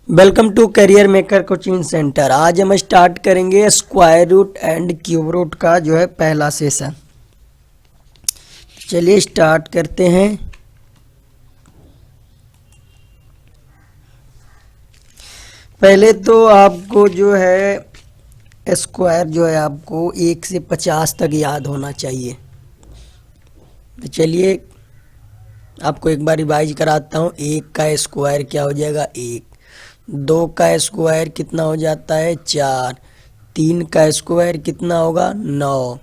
Welcome to career maker coaching centre. आज हम start करेंगे square root and cube root का जो है पहला सेशन। चलिए स्टार्ट करते हैं। पहले तो आपको जो है स्क्वायर जो है आपको 1 से 50 तक याद होना चाहिए। तो चलिए आपको एक बार रिवाइज कराता हूँ। 1 का स्क्वायर क्या हो जाएगा 1, 2 का स्क्वायर कितना हो जाता है 4, 3 का स्क्वायर कितना होगा 9,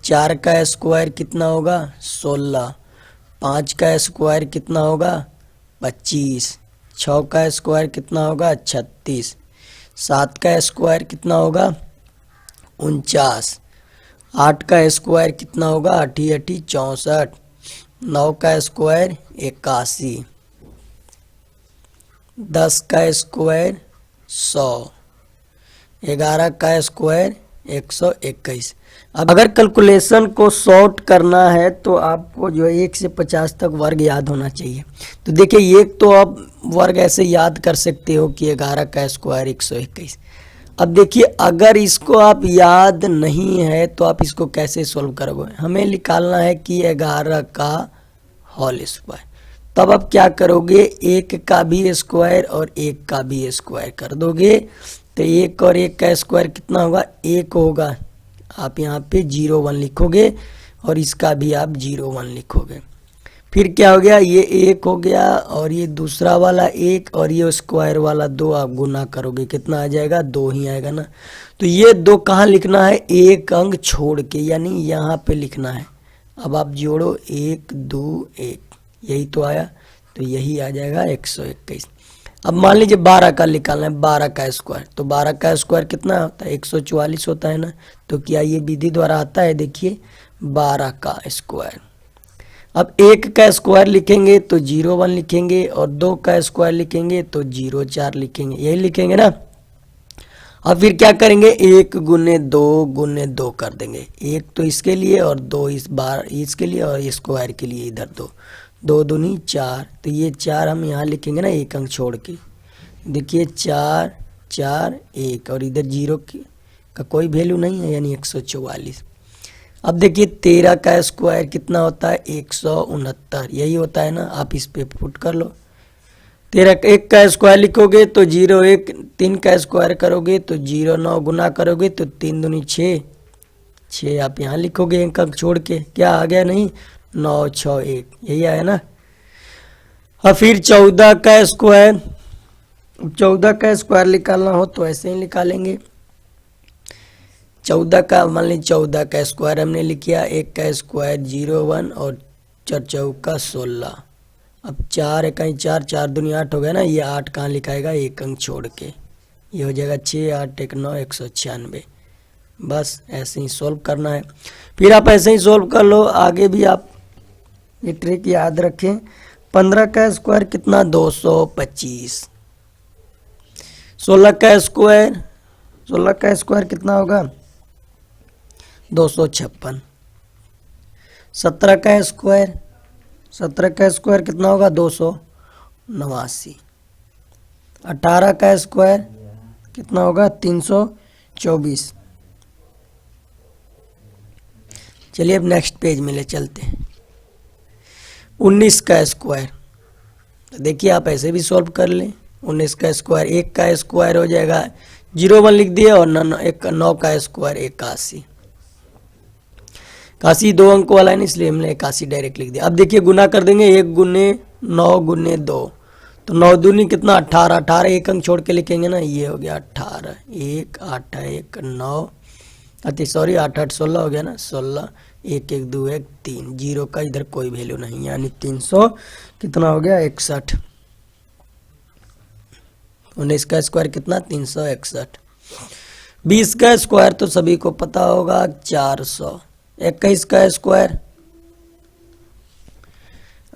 4 का स्क्वायर कितना होगा 16, 5 का स्क्वायर कितना होगा 25, 6 का स्क्वायर कितना होगा 36, 7 का स्क्वायर कितना होगा 49, 8 का स्क्वायर कितना होगा 8 8 64, 9 का स्क्वायर 81, 10 का स्क्वायर 100, 11 का स्क्वायर 121। अब अगर कैलकुलेशन को शॉर्ट करना है तो आपको जो है 1 से 50 तक वर्ग याद होना चाहिए। तो देखिए एक तो आप वर्ग ऐसे याद कर सकते हो कि 11 का स्क्वायर 121। अब देखिए अगर इसको आप याद नहीं है तो आप इसको कैसे सॉल्व करोगे। हमें निकालना है कि 11 का होल स्क्वायर। तब आप क्या करोगे 1 का भी स्क्वायर और 1 का भी स्क्वायर कर दोगे। तो 1 और 1 का स्क्वायर कितना होगा 1 होगा। आप यहाँ पे 01 लिखोगे और इसका भी आप 01 लिखोगे। फिर क्या हो गया ये 1 हो गया और ये दूसरा वाला 1 और ये स्क्वायर वाला 2 आप गुना करोगे कितना आ जाएगा 2 ही आएगा ना। तो ये 2 कहाँ लिखना है एक अंक छोड़ के, यानी यहाँ पे लिखना है। अब आप जोड़ो 1 2 1, यही तो आया। तो यही आ जाएगा 121। अब मान लीजिए 12 का निकालना है, 12 का स्क्वायर। तो 12 का स्क्वायर कितना होता है 144 होता है ना। तो क्या ये विधि द्वारा आता है, देखिए 12 का स्क्वायर। अब 1 का स्क्वायर लिखेंगे तो 01 लिखेंगे और 2 का स्क्वायर लिखेंगे तो 04 लिखेंगे, यही लिखेंगे ना। अब फिर क्या करेंगे 1 गुने 2 कर देंगे। 1 तो इसके लिए और 2 इस बार इसके लिए और स्क्वायर के लिए इधर 2, 2 दूनी 4। तो ये 4 हम यहाँ लिखेंगे ना एक अंक छोड़ के। देखिए 4 4 1 और इधर 0 का कोई वैल्यू नहीं है, यानी 144। अब देखिए 13 का स्क्वायर कितना होता है 169, यही होता है ना। आप इस पे पुट कर लो। 1 का स्क्वायर लिखोगे तो 01, 3 का स्क्वायर करोगे तो 09, गुना करोगे तो 3 दूनी 6, 6 आप यहाँ लिखोगे एक अंक छोड़ के। क्या आ गया नहीं 9 6 1, यही आया ना। और फिर 14 का स्क्वायर, 14 का स्क्वायर निकालना हो तो ऐसे ही निकालेंगे। 14 का मान लीजिए 14 का स्क्वायर हमने लिख किया। 1 का स्क्वायर 01 और 4 चौका 16। अब 4 1 4, 4 दूनी 8 हो गया ना। ये 8 कहाँ लिखाएगा एक अंक छोड़ के, ये हो जाएगा 6 8 1 9 196। बस ऐसे ही सॉल्व करना है। फिर आप ऐसे ही सॉल्व कर लो। आगे भी आप ये ट्रिक याद रखें। 15 का स्क्वायर कितना 225। 16 का स्क्वायर, 16 का स्क्वायर कितना होगा 256। 17 का स्क्वायर, 17 का स्क्वायर कितना होगा 289। 18 का स्क्वायर कितना होगा 324। चलिए अब नेक्स्ट पेज में ले चलते हैं। 19 का स्क्वायर, तो देखिए आप ऐसे भी सॉल्व कर लें। 19 का स्क्वायर, 1 का स्क्वायर हो जाएगा 01 लिख दिए और 9 का स्क्वायर 81। 81 2 अंक वाला है ना, इसलिए हमने 81 डायरेक्ट लिख दिया। अब देखिए गुना कर देंगे 1 गुने 9 गुने 2, तो 9 दूनी कितना 18, 18 एक अंक छोड़ के लिखेंगे ना। ये हो गया 18, 1 8 1 9, अति सॉरी 8 8 16 हो गया ना 16, 1 1 2 1 3, 0 का इधर कोई वैल्यू नहीं, यानी 300 कितना हो गया 61। 19 का स्क्वायर कितना 361। 20 का स्क्वायर तो सभी को पता होगा 400। 21 का स्क्वायर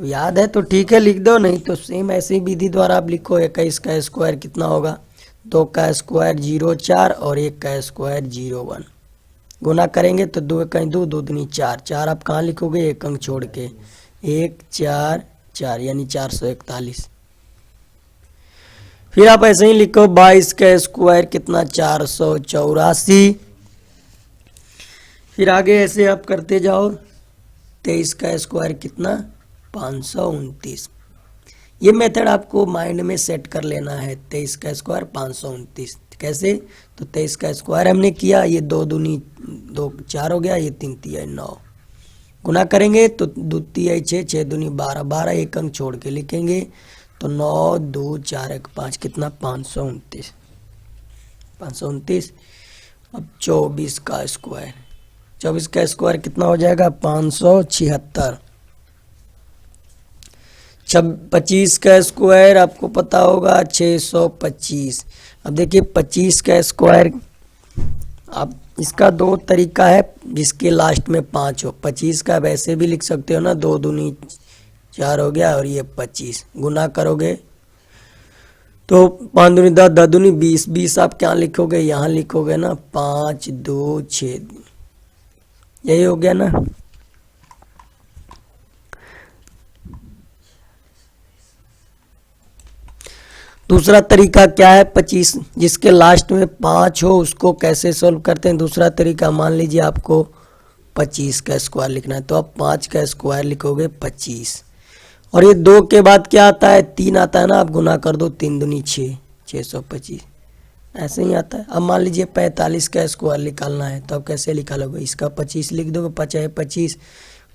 याद है तो ठीक है लिख दो, नहीं तो सेम ऐसी विधि द्वारा आप लिखो। 21 का स्क्वायर कितना होगा 2 का स्क्वायर 04 और 1 का स्क्वायर 01। गुना करेंगे तो 2 1 2, 2 दूनी 4, 4 आप कहाँ लिखोगे एक अंक छोड़ के 1 4 4, यानी 441। फिर आप ऐसे ही लिखो 22 का स्क्वायर कितना 484। फिर आगे ऐसे आप करते जाओ 23 का स्क्वायर कितना 529। ये मेथड आपको माइंड में सेट कर लेना है। 23 का स्क्वायर 529 कैसे, तो 23 का स्क्वायर हमने किया, ये 2 दूनी 2 4 हो गया, ये 3 तिया 9, गुना करेंगे तो 2 तिया 6, 6 दूनी 12, 12 एक अंक छोड़ के लिखेंगे तो 9 2 4 1 5 कितना 529, 529। अब 24 का स्क्वायर, 24 का स्क्वायर कितना हो जाएगा 576। 25 का स्क्वायर आपको पता होगा 625। अब देखिए 25 का स्क्वायर, आप इसका 2 तरीका है जिसके लास्ट में 5 हो। 25 का वैसे भी लिख सकते हो ना, 2 दूनी 4 हो गया और ये 25, गुना करोगे तो 5 दूनी 10, 10 दूनी 20, 20 आप क्या लिखोगे, यहाँ लिखोगे ना 5 2 6, यही हो गया ना। दूसरा तरीका क्या है, 25 जिसके लास्ट में 5 हो उसको कैसे सॉल्व करते हैं। दूसरा तरीका, मान लीजिए आपको 25 का स्क्वायर लिखना है तो आप 5 का स्क्वायर लिखोगे 25, और ये 2 के बाद क्या आता है 3 आता है ना, आप गुना कर दो 3 दूनी 6, 625, ऐसे ही आता है। अब मान लीजिए 45 का स्क्वायर निकालना है तो आप कैसे निकालोगे, इसका 25 लिख दोगे, 5 25,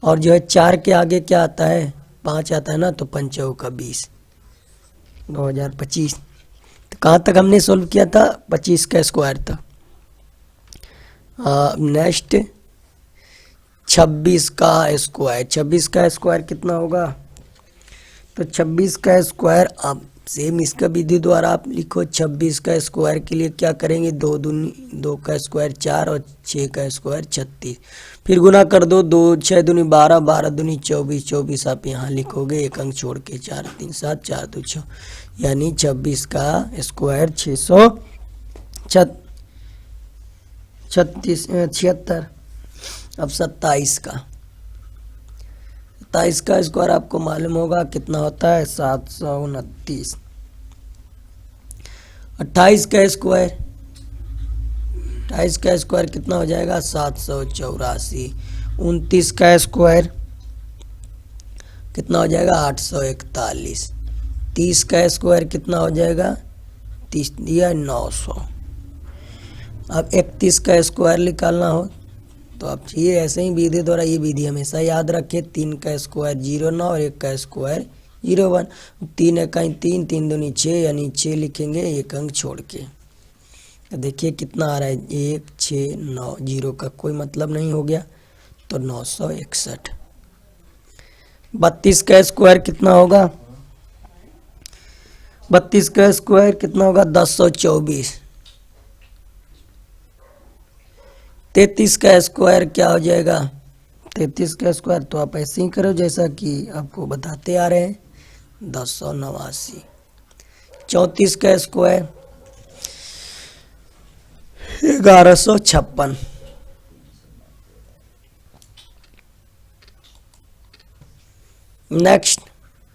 और जो है 4 के आगे क्या आता है 5 आता है ना, तो 5 का 20, 2025। तो कहाँ तक हमने सोल्व किया था, 25 का स्क्वायर तक। नेक्स्ट 26 का स्क्वायर, 26 का स्क्वायर कितना होगा, तो 26 का स्क्वायर आप सेम इसका विधि द्वारा आप लिखो। 26 का स्क्वायर के लिए क्या करेंगे, 2 दूनी 2 का स्क्वायर 4 और 6 का स्क्वायर 36, फिर गुना कर दो, 2 6 दूनी 12, 12 दूनी 24, 24 आप यहाँ लिखोगे एक अंक छोड़ के, 4 3 7, 4 2 6, यानी 26 का स्क्वायर 676। अब 27 का, 27 का स्क्वायर आपको मालूम होगा कितना होता है 729। 28 का स्क्वायर, 28 का स्क्वायर कितना हो जाएगा 784। 29 का स्क्वायर कितना हो जाएगा 841। 30 का स्क्वायर कितना हो जाएगा 30 दिया 900। अब 31 का स्क्वायर निकालना हो तो आप ये ऐसे ही विधि द्वारा, ये विधि हमेशा याद रखें, 3 का स्क्वायर 09 और 1 का स्क्वायर 01, 3 इकाई 3, 3 दूनी 6, यानी 6 लिखेंगे एक अंक छोड़ के। तो देखिए कितना आ रहा है 1 6 9, 0 का कोई मतलब नहीं हो गया तो 961। 32 का स्क्वायर कितना होगा, 32 का स्क्वायर कितना होगा 1024। 33 का स्क्वायर क्या हो जाएगा, 33 का स्क्वायर तो आप ऐसे ही करो जैसा कि आपको बताते आ रहे हैं 1089। 34 का स्क्वायर 1156। नेक्स्ट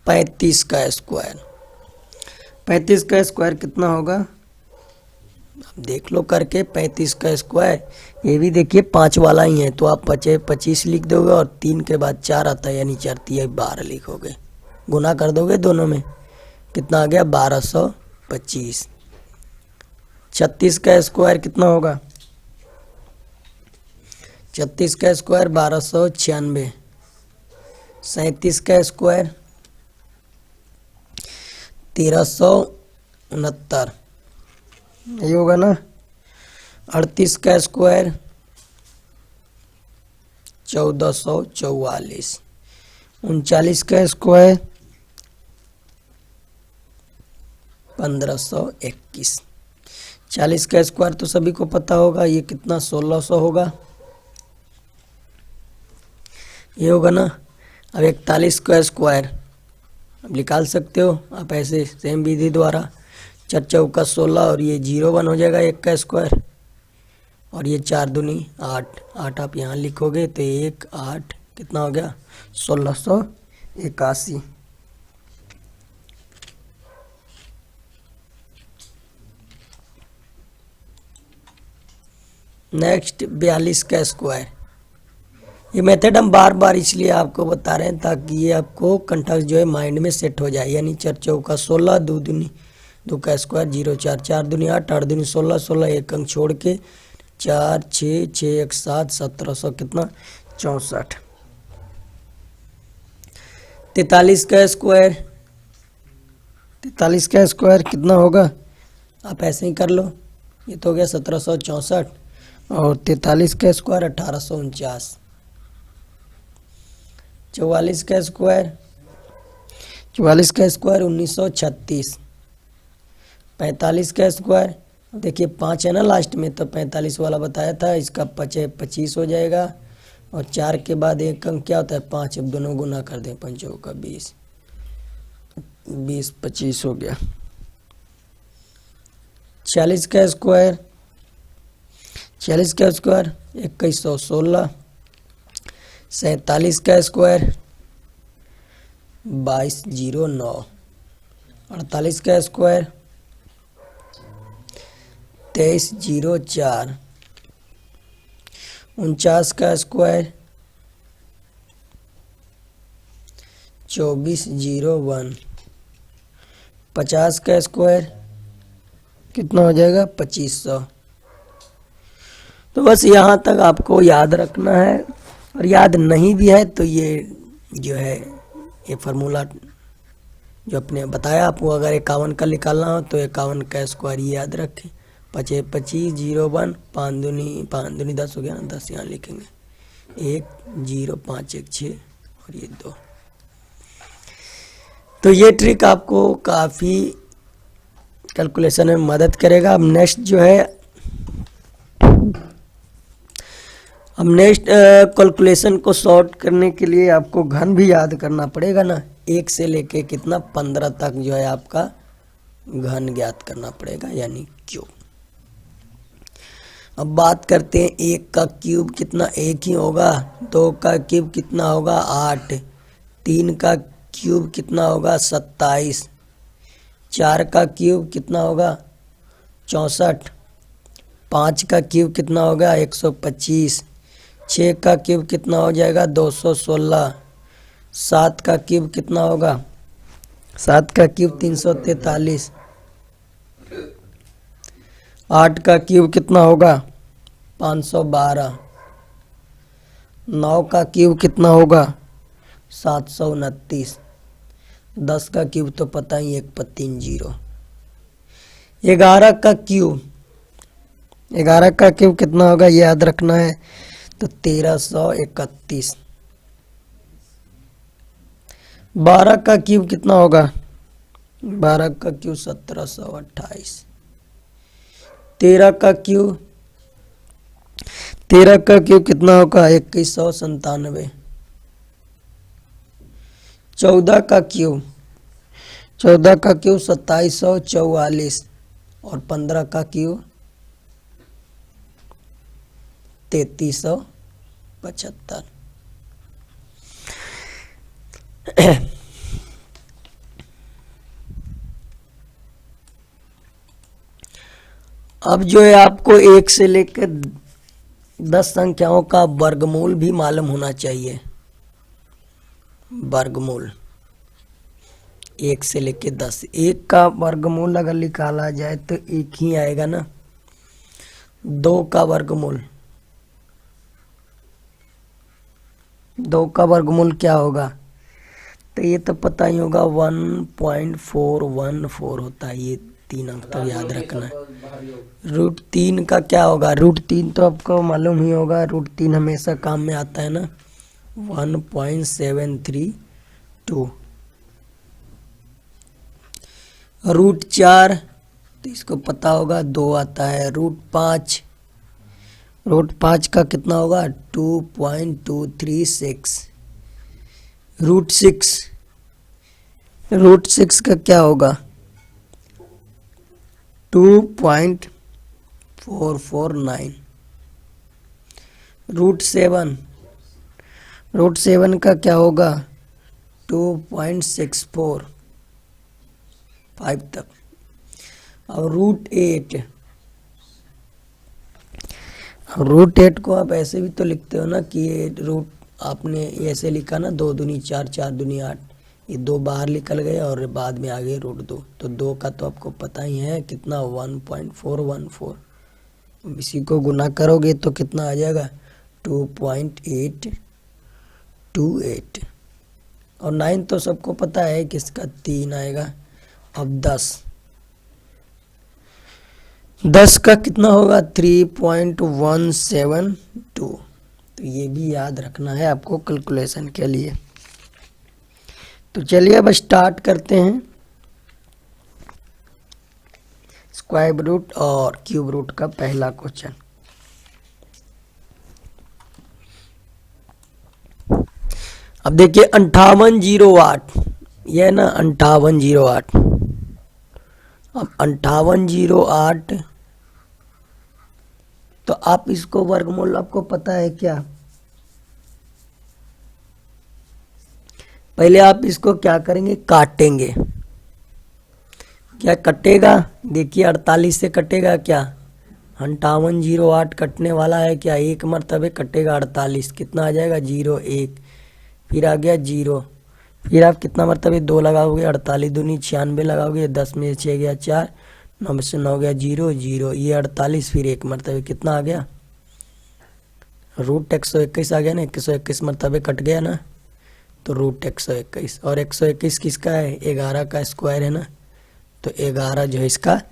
35 का स्क्वायर, 35 का स्क्वायर कितना होगा आप देख लो करके। 35 का स्क्वायर, ये भी देखिए 5 वाला ही है तो आप 25 लिख दोगे और 3 के बाद 4 आता है यानी 4 तिया 12 लिखोगे, गुना कर दोगे दोनों में, कितना आ गया 1225। 36 का स्क्वायर कितना होगा, 36 का स्क्वायर 1296। 37 का स्क्वायर 1369, यही होगा ना। 38 का स्क्वायर 1444। 39 का स्क्वायर 1521। 40 का स्क्वायर तो सभी को पता होगा, ये कितना 1600 होगा, ये होगा ना। अब 41 का स्क्वायर अब निकाल सकते हो आप ऐसे सेम विधि द्वारा, 4 चौका 16 और ये 01 हो जाएगा 1 का स्क्वायर, और ये 4 दूनी 8, 8 आप यहाँ लिखोगे तो 1 8 कितना हो गया 1681। नेक्स्ट 42 का स्क्वायर। ये मेथड हम बार बार इसलिए आपको बता रहे हैं ताकि ये आपको कंठस्थ जो है माइंड में सेट हो जाए। यानी 4 चौका 16, 2 दूनी 2 का स्क्वायर 0 4, 4 दूनी 8, 8 दूनी 16, 16 एक अंक छोड़ के 4 6, 6 1 7, 1700 कितना 64। 43 का स्क्वायर, 43 का स्क्वायर कितना होगा, आप ऐसे ही कर लो। ये तो हो गया 1764 और 43 का स्क्वायर 1849। 44 का स्क्वायर, 44 का स्क्वायर 1936। 45 का स्क्वायर, देखिए 5 है ना लास्ट में, तो 45 वाला बताया था, इसका 25 हो जाएगा और 4 के बाद एक अंक क्या होता है 5, अब दोनों गुना कर दें, 5 का 20, 20 25 हो गया। 46 का स्क्वायर, 46 का स्क्वायर 2116। 47 का स्क्वायर 2209। 48 का स्क्वायर 2304। 49 का स्क्वायर 2401। 50 का स्क्वायर कितना हो जाएगा 2500। तो बस यहाँ तक आपको याद रखना है, और याद नहीं भी है तो ये जो है ये फार्मूला जो अपने बताया आपको, अगर 51 का निकालना हो तो 51 का स्क्वायर ये याद रखें, 25 25 01, 5 दूनी 10 हो गया ना, 10 यहाँ लिखेंगे, 1 0 5 1 6 और ये 2। तो ये ट्रिक आपको काफ़ी कैलकुलेशन में मदद करेगा। अब नेक्स्ट जो है, अब नेक्स्ट कैलकुलेशन को सॉर्ट करने के लिए आपको घन भी याद करना पड़ेगा ना, 1 से लेके कितना 15 तक जो है आपका घन ज्ञात करना पड़ेगा, यानी क्यूब। अब बात करते हैं 1 का क्यूब कितना, 1 ही होगा। 2 का क्यूब कितना होगा 8। 3 का क्यूब कितना होगा 27। 4 का क्यूब कितना होगा 64। 5 का क्यूब कितना होगा 125। 6 का क्यूब कितना हो जाएगा 216। 7 का क्यूब कितना होगा, 7 का क्यूब 343। 8 का क्यूब कितना होगा 512। 9 का क्यूब कितना होगा 729। 10 का क्यूब तो पता ही 1 पर 3 0। 11 का क्यूब, 11 का क्यूब कितना होगा ये याद रखना है, तो 1331। 12 का क्यूब कितना होगा, 12 का क्यूब 1728। 13 का क्यूब, 13 का क्यूब कितना होगा 2197। 14 का क्यूब, 14 का क्यूब 2744 और 15 का क्यूब 3375। अब जो है आपको 1 से लेकर 10 संख्याओं का वर्गमूल भी मालूम होना चाहिए। वर्गमूल 1 से लेकर 10, 1 का वर्गमूल अगर निकाला जाए तो 1 ही आएगा ना। 2 का वर्गमूल, 2 का वर्गमूल क्या होगा, तो ये तो पता ही होगा 1.414 होता है, ये 3 अंक तो याद रखना है। √3 का क्या होगा, √3 तो आपको मालूम ही होगा, √3 हमेशा काम में आता है ना, 1.732। √4 तो इसको पता होगा 2 आता है। √5, √5 का कितना होगा 2.236। √6, √6 का क्या होगा 2.449। √7, √7 का क्या होगा 2.645 तक। अब √8, रूट 8 को आप ऐसे भी तो लिखते हो ना कि ये रूट आपने ऐसे लिखा ना, 2 दूनी 4, 4 दूनी 8, ये 2 बाहर निकल गए और बाद में आ गए √2, तो 2 का तो आपको पता ही है कितना 1.414। इसी को गुना करोगे तो कितना आ जाएगा 2.828, और 9 तो सबको पता है किसका 3 आएगा। अब 10 का कितना होगा 3.172, तो ये भी याद रखना है आपको कैलकुलेशन के लिए। तो चलिए अब स्टार्ट करते हैं स्क्वायर रूट और क्यूब रूट का पहला क्वेश्चन। अब देखिए 5808, यह ना 5808। अब 5808, तो आप इसको वर्गमूल आपको पता है क्या? पहले आप इसको क्या करेंगे, काटेंगे। क्या कटेगा, देखिए 48 से कटेगा क्या, 5808 कटने वाला है क्या, एक मरतबे कटेगा 48, कितना आ जाएगा 0 1, फिर आ गया 0, फिर आप कितना मरतबे 2 लगाओगे, 48 दूनी 96 लगाओगे, 10 में 6 गया 4, 9 में से 9 गया 0 0, ये 48, फिर एक मरतबे कितना आ गया √121 आ गया ना, 121 मरतबे कट गया ना, तो √121, और 121 किसका है, 11 का स्क्वायर है ना, तो 11 जो है इसका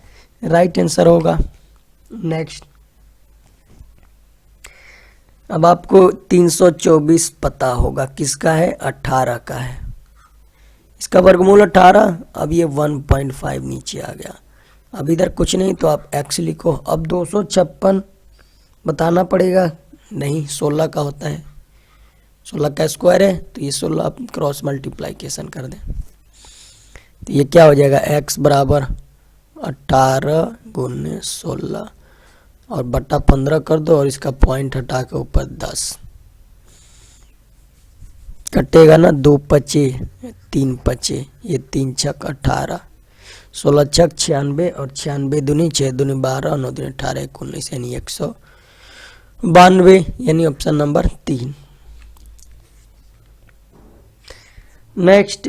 राइट आंसर होगा। नेक्स्ट, अब आपको 324 पता होगा किसका है, 18 का है, इसका वर्गमूल 18, अब ये 1.5 नीचे आ गया। अब इधर कुछ नहीं तो आप x लिखो। अब 256 बताना पड़ेगा, नहीं 16 का होता है, 16 का स्क्वायर है, तो ये 16 आप क्रॉस मल्टीप्लाइकेशन कर दें, तो ये क्या हो जाएगा, x बराबर 18 × 16 और बटा 15 कर दो, और इसका पॉइंट हटा के ऊपर 10 कटेगा ना, 2 पचे 3 पचे, ये 3 छक 18, 16 छक 96, और 96 दूनी 6 दूनी 12, 9 दूनी 18, 19 यानी 192, यानी ऑप्शन नंबर 3। नेक्स्ट,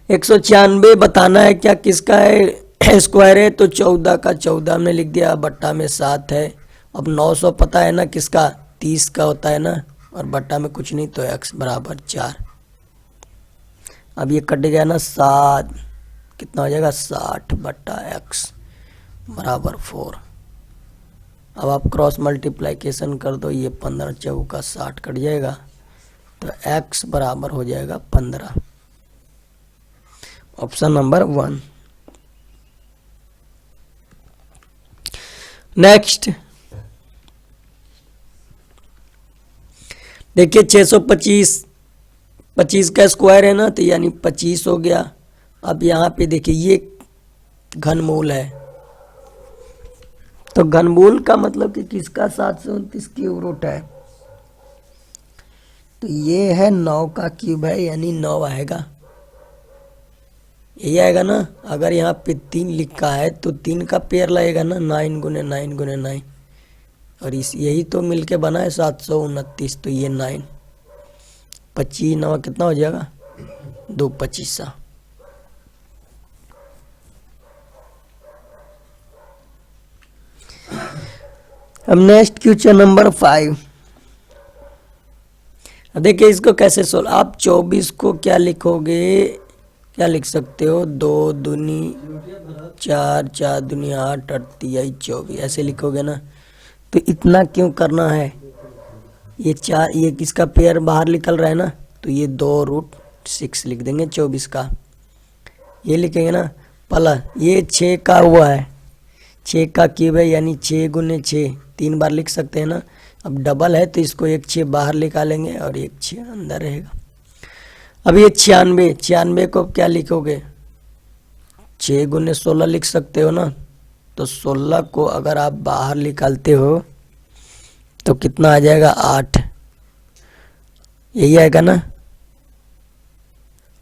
196 बताना है क्या किसका है, स्क्वायर है, तो 14 का 14 में लिख दिया, बट्टा में 7 है। अब 900 पता है ना किसका, 30 का होता है ना, और बट्टा में कुछ नहीं, तो x बराबर 4। अब ये कट गया ना 7, कितना हो जाएगा 60 बट्टा x बराबर 4। अब आप क्रॉस मल्टीप्लाइकेशन कर दो, ये 15 चौका 60 कट जाएगा, तो x बराबर हो जाएगा 15, ऑप्शन नंबर 1। नेक्स्ट, देखिए 625, 25 का स्क्वायर है ना, तो यानी 25 हो गया। अब यहाँ पे देखिए ये घनमूल है, तो घनमूल का मतलब कि किसका 729 क्यूब रूट है, तो ये है 9 का क्यूब है, यानी 9 आएगा, यही आएगा ना। अगर यहाँ पे 3 लिखा है तो 3 का पेयर लगेगा ना, 9 × 9 × 9, और इस यही तो मिलके बना है 729, तो ये 9 25 9 कितना हो जाएगा 2 25। अब नेक्स्ट क्वेश्चन नंबर 5, देखिए इसको कैसे सोल्व, आप 24 को क्या लिखोगे, क्या लिख सकते हो, 2 दूनी 4 4 दूनी 8 38 24 ऐसे लिखोगे ना। तो इतना क्यों करना है, ये 4, ये किसका पेयर बाहर निकल रहा है ना, तो ये 2√6 लिख देंगे 24 का, ये लिखेंगे ना। पहला ये 6 का हुआ है, 6 का क्यूब है, यानी 6 × 6 3 बार लिख सकते हैं ना। अब डबल है तो इसको एक 6 बाहर निकालेंगे और एक 6 अंदर रहेगा। अब ये 96, 96 को क्या लिखोगे, 6 × 16 लिख सकते हो ना, तो 16 को अगर आप बाहर निकालते हो तो कितना आ जाएगा 8, यही आएगा ना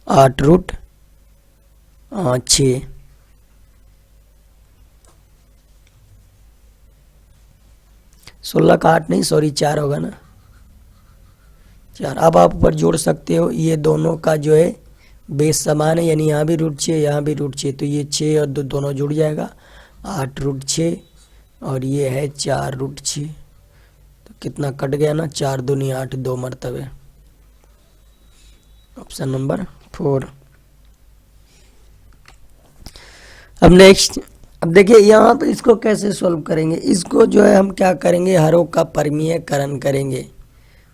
8√6। 16 का 8 नहीं, सॉरी 4 होगा ना, 4। अब आप ऊपर जोड़ सकते हो, ये दोनों का जो है बेस समान है, यानी यहाँ भी √6 यहाँ भी √6, तो ये 6 और 2 दोनों जुड़ जाएगा, 8 √6 और ये है 4 √6। तो कितना कट गया ना, 4 दूनी 8, 2 मरतबे। Option number 4। अब नेक्स्ट, अब देखिए यहाँ पे इसको कैसे सॉल्व करेंगे। इसको जो है हम क्या करेंगे, हरों का परिमीयकरण करेंगे।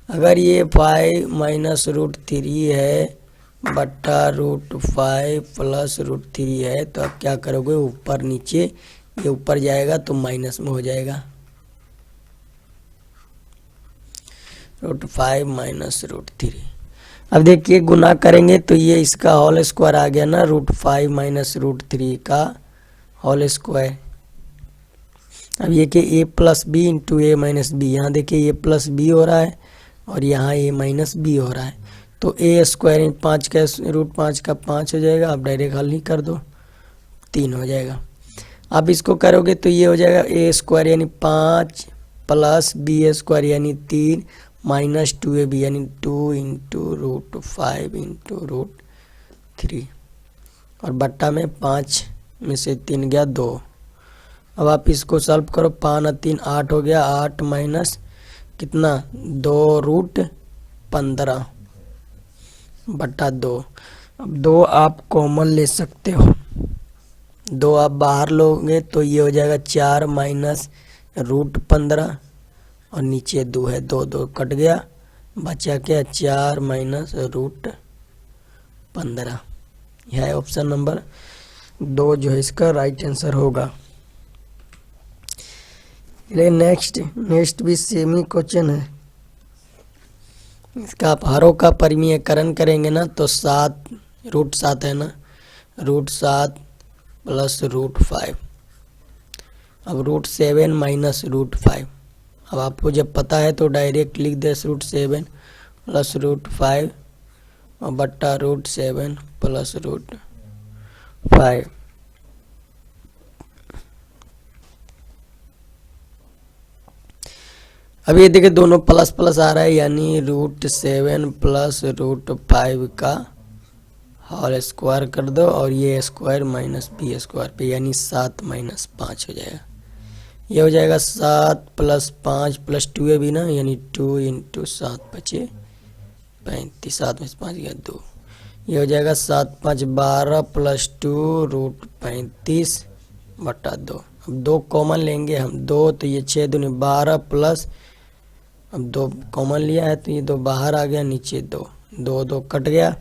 अगर ये 5 माइनस √3 है बट्टा √5 प्लस √3 है, तो आप क्या करोगे, ऊपर नीचे, ये ऊपर जाएगा तो माइनस में हो जाएगा, √5 माइनस √3। अब देखिए गुना करेंगे तो ये इसका होल स्क्वायर आ गया ना, √5 माइनस √3 का होल स्क्वायर। अब ये कि a plus B into A minus B, यहाँ देखिए a प्लस बी हो रहा है और यहाँ a माइनस बी हो रहा है, तो a स्क्वायर 5 का √5 का 5 हो जाएगा। आप डायरेक्ट हल ही कर दो, 3 हो जाएगा। आप इसको करोगे तो ये हो जाएगा a स्क्वायर यानी 5 प्लस b स्क्वायर यानी 3 माइनस 2ab यानी 2 इंटू √5 इंटू √3 और बट्टा में 5 में से 3 गया 2। अब आप इसको सॉल्व करो, 5 और 3 8 हो गया, 8 माइनस कितना 2√15 बट्टा 2। अब 2 आप कॉमन ले सकते हो, 2 आप बाहर लोगे तो ये हो जाएगा 4 माइनस √15 और नीचे 2 है, 2 2 कट गया, बचा क्या 4 माइनस √15। यह है ऑप्शन नंबर 2 जो है इसका राइट आंसर होगा। चलिए नेक्स्ट भी सेम ही क्वेश्चन है। इसका आप हरों का परिमीयकरण करेंगे ना तो 7 √7 है ना, √7 प्लस √5, अब √7 माइनस √5। अब आपको जब पता है तो डायरेक्ट लिख दे √7 प्लस √5 और बट्टा √7 प्लस √5। अब ये देखिए दोनों प्लस प्लस आ रहा है, यानी √7 प्लस √5 का होल स्क्वायर कर दो और ये स्क्वायर माइनस बी स्क्वायर पे, यानी 7 माइनस 5 हो जाएगा। ये हो जाएगा 7 प्लस 5 प्लस 2 है भी ना, यानी 2 इंटू 7 बचे 35, 7 में से 5 गया 2। ये हो जाएगा 7 5 12 प्लस 2 √35 बटा 2। अब 2 कॉमन लेंगे हम, 2 तो ये 6 दूनी 12 प्लस, अब 2 कॉमन लिया है तो ये 2 बाहर आ गया, नीचे 2 2 2 कट गया,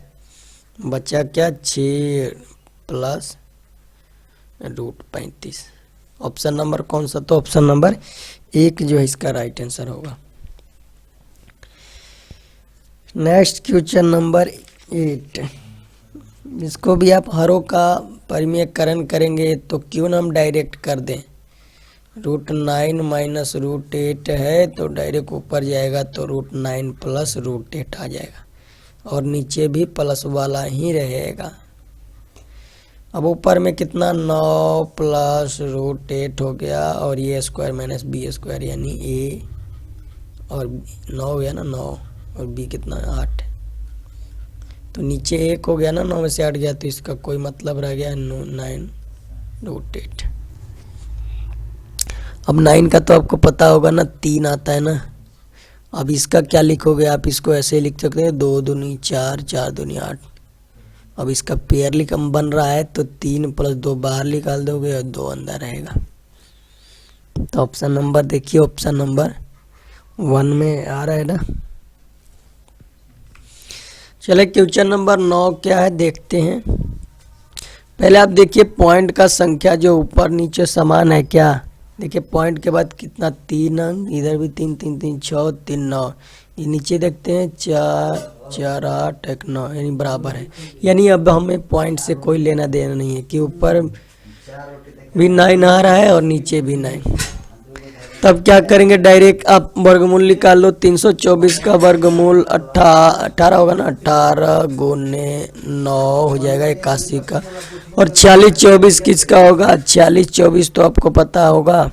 बचा क्या 6 प्लस √35। ऑप्शन नंबर कौन सा, तो ऑप्शन नंबर 1 जो है इसका राइट आंसर होगा। नेक्स्ट क्वेश्चन नंबर 8, इसको भी आप हरों का परिमीयकरण करेंगे तो क्यों ना हम डायरेक्ट कर दें, √9 माइनस √8 है तो डायरेक्ट ऊपर जाएगा तो √9 प्लस √8 आ जाएगा और नीचे भी प्लस वाला ही रहेगा। अब ऊपर में कितना 9 प्लस √8 हो गया और ये स्क्वायर माइनस बी स्क्वायर यानी a और 9 हो गया ना, 9 और b कितना 8, तो नीचे 1 हो गया ना, 9 में से 8 गया तो इसका कोई मतलब रह गया 9√8। अब 9 का तो आपको पता होगा ना, 3 आता है ना। अब इसका क्या लिखोगे, आप इसको ऐसे लिख सकते हैं 2 दूनी 4 4 दूनी 8। अब इसका पेयर लिखम बन रहा है तो 3 प्लस 2 बाहर निकाल दोगे और 2 अंदर रहेगा। तो ऑप्शन नंबर देखिए, ऑप्शन नंबर 1 में आ रहा है ना। चले क्वेश्चन नंबर 9 क्या है देखते हैं। पहले आप देखिए पॉइंट का संख्या जो ऊपर नीचे समान है क्या, देखिए पॉइंट के बाद कितना 3 अंक, इधर भी 3 3 3 6 3 9, ये नीचे देखते हैं 4 4 8 1 9 यानी बराबर है, यानी अब हमें पॉइंट से कोई लेना देना नहीं है कि ऊपर भी 9 आ रहा है और नीचे भी 9। तब क्या करेंगे, डायरेक्ट आप वर्गमूल निकाल लो। 324 का वर्गमूल 18 होगा ना, 18 गुने 9 हो जाएगा 81 का, और 46 24 किसका होगा, 46 24 तो आपको पता होगा।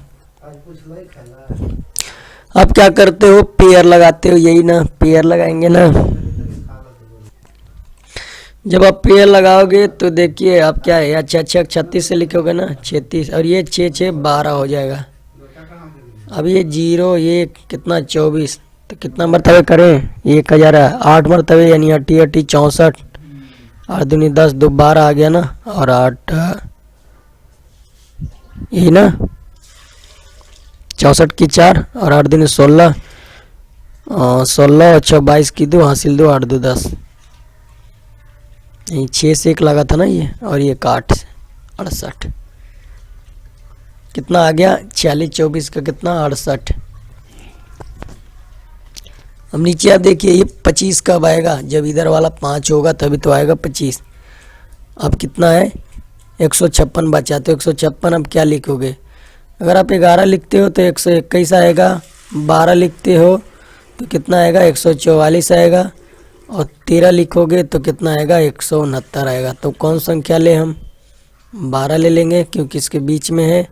अब क्या करते हो, पेयर लगाते हो, यही ना, पेयर लगाएंगे ना। जब आप पेयर लगाओगे तो देखिए आप क्या है, अच्छा अच्छा 36 से लिखोगे ना 36, और ये 6 6 12 हो जाएगा। अब ये 0 ये कितना 24, तो कितना मरतबे करें, 1000 8 मरतबे, यानी 80 80 64, 8 दूनी 10, 2 12 आ गया ना, और 8 यही ना 64 की 4, और 8 दूनी 16, 16 अच्छा 22 की 2 हासिल 2, 8 2 10, यही 6 से 1 लगा था ना ये, और ये 8 से 68, कितना आ गया 46 24 का कितना 68। अब नीचे आप देखिए ये 25 कब आएगा, जब इधर वाला 5 होगा तभी तो आएगा 25। अब कितना है 156 बचा, तो 156 अब क्या लिखोगे, अगर आप 11 लिखते हो तो 121 आएगा, 12 लिखते हो तो कितना आएगा 144 आएगा, और 13 लिखोगे तो कितना आएगा 169 आएगा। तो कौन संख्या ले हम, 12 ले लेंगे क्योंकि इसके बीच में है,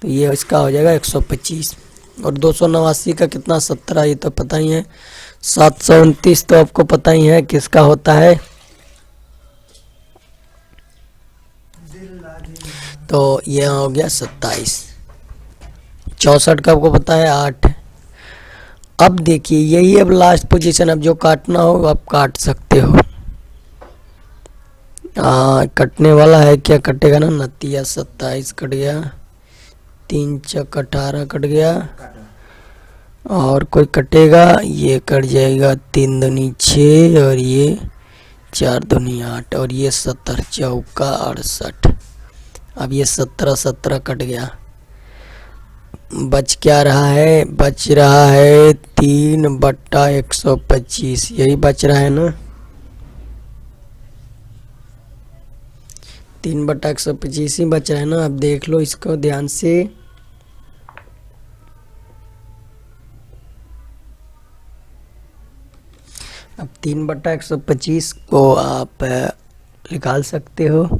तो ये इसका हो जाएगा 125। और 289 का कितना 17, ये तो पता ही है। 729 तो आपको पता ही है किसका होता है, तो ये हो गया 27। 64 का आपको पता है 8। अब देखिए यही अब लास्ट पोजीशन, अब जो काटना हो आप काट सकते हो। कटने वाला है, क्या कटेगा ना, 29 27 कट गया, 3 चक 18 कट गया, और कोई कटेगा, ये कट जाएगा 3 दूनी 6, और ये 4 दूनी 8, और ये 70 चौका 68। अब ये 17 17 कट गया, बच क्या रहा है, बच रहा है 3/125, यही बच रहा है ना, 3/125 ही बच रहा है ना। अब देख लो इसको ध्यान से, अब 3/125 को आप निकाल सकते हो।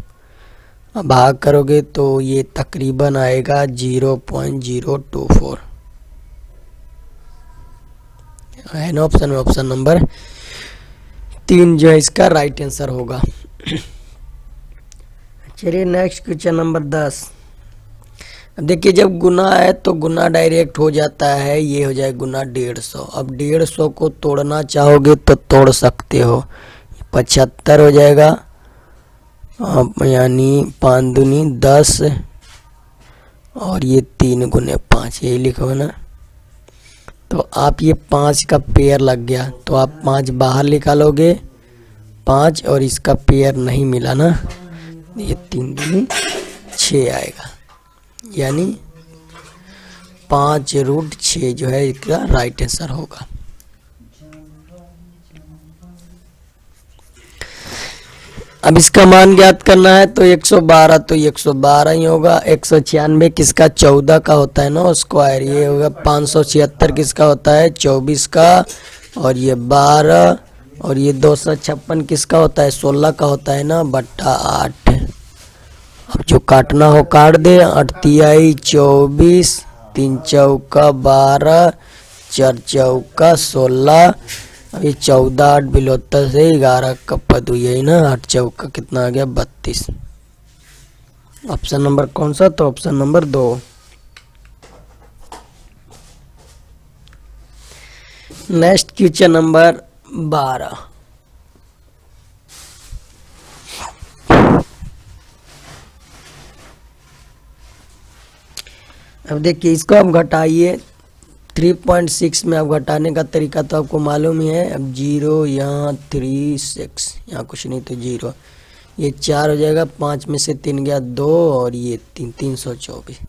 अब भाग करोगे तो ये तकरीबन आएगा 0.024 है ना ऑप्शन में, ऑप्शन नंबर 3 जो है इसका राइट आंसर होगा। चलिए नेक्स्ट क्वेश्चन नंबर 10। अब देखिए जब गुना है तो गुना डायरेक्ट हो जाता है, ये हो जाए गुना 150। अब 150 को तोड़ना चाहोगे तो तोड़ सकते हो, 75 हो जाएगा, यानी 5 दूनी 10, और ये 3 गुने 5, यही लिखोगे ना। तो आप ये 5 का पेयर लग गया, तो आप 5 बाहर निकालोगे 5, और इसका पेयर नहीं मिला ना, ये 3 दूनी 6 आएगा, यानी 5√6 जो है इसका राइट आंसर होगा। अब इसका मान ज्ञात करना है तो 112, तो 112 ही होगा। 196 किसका 14 का होता है ना स्क्वायर, ये होगा। 576 किसका होता है 24 का, और ये 12, और ये 256 किसका होता है 16 का होता है ना, बट्टा 8। अब जो काटना हो काट दे, 8 तिहाई 24, 3 चौका 12, 4 चौका 16, अभी 14 8 बिलोत्तर से 11 का पद हुई है ना, 8 चौका कितना आ गया 32। ऑप्शन नंबर कौन सा, तो option number 2। Next question number 12। अब देखिए इसको आप घटाइए, 3.6 में आप घटाने का तरीका तो आपको मालूम ही है। अब 0 यहाँ 3 6, यहाँ कुछ नहीं तो 0, ये 4 हो जाएगा, 5 में से 3 गया 2, और ये 3 324,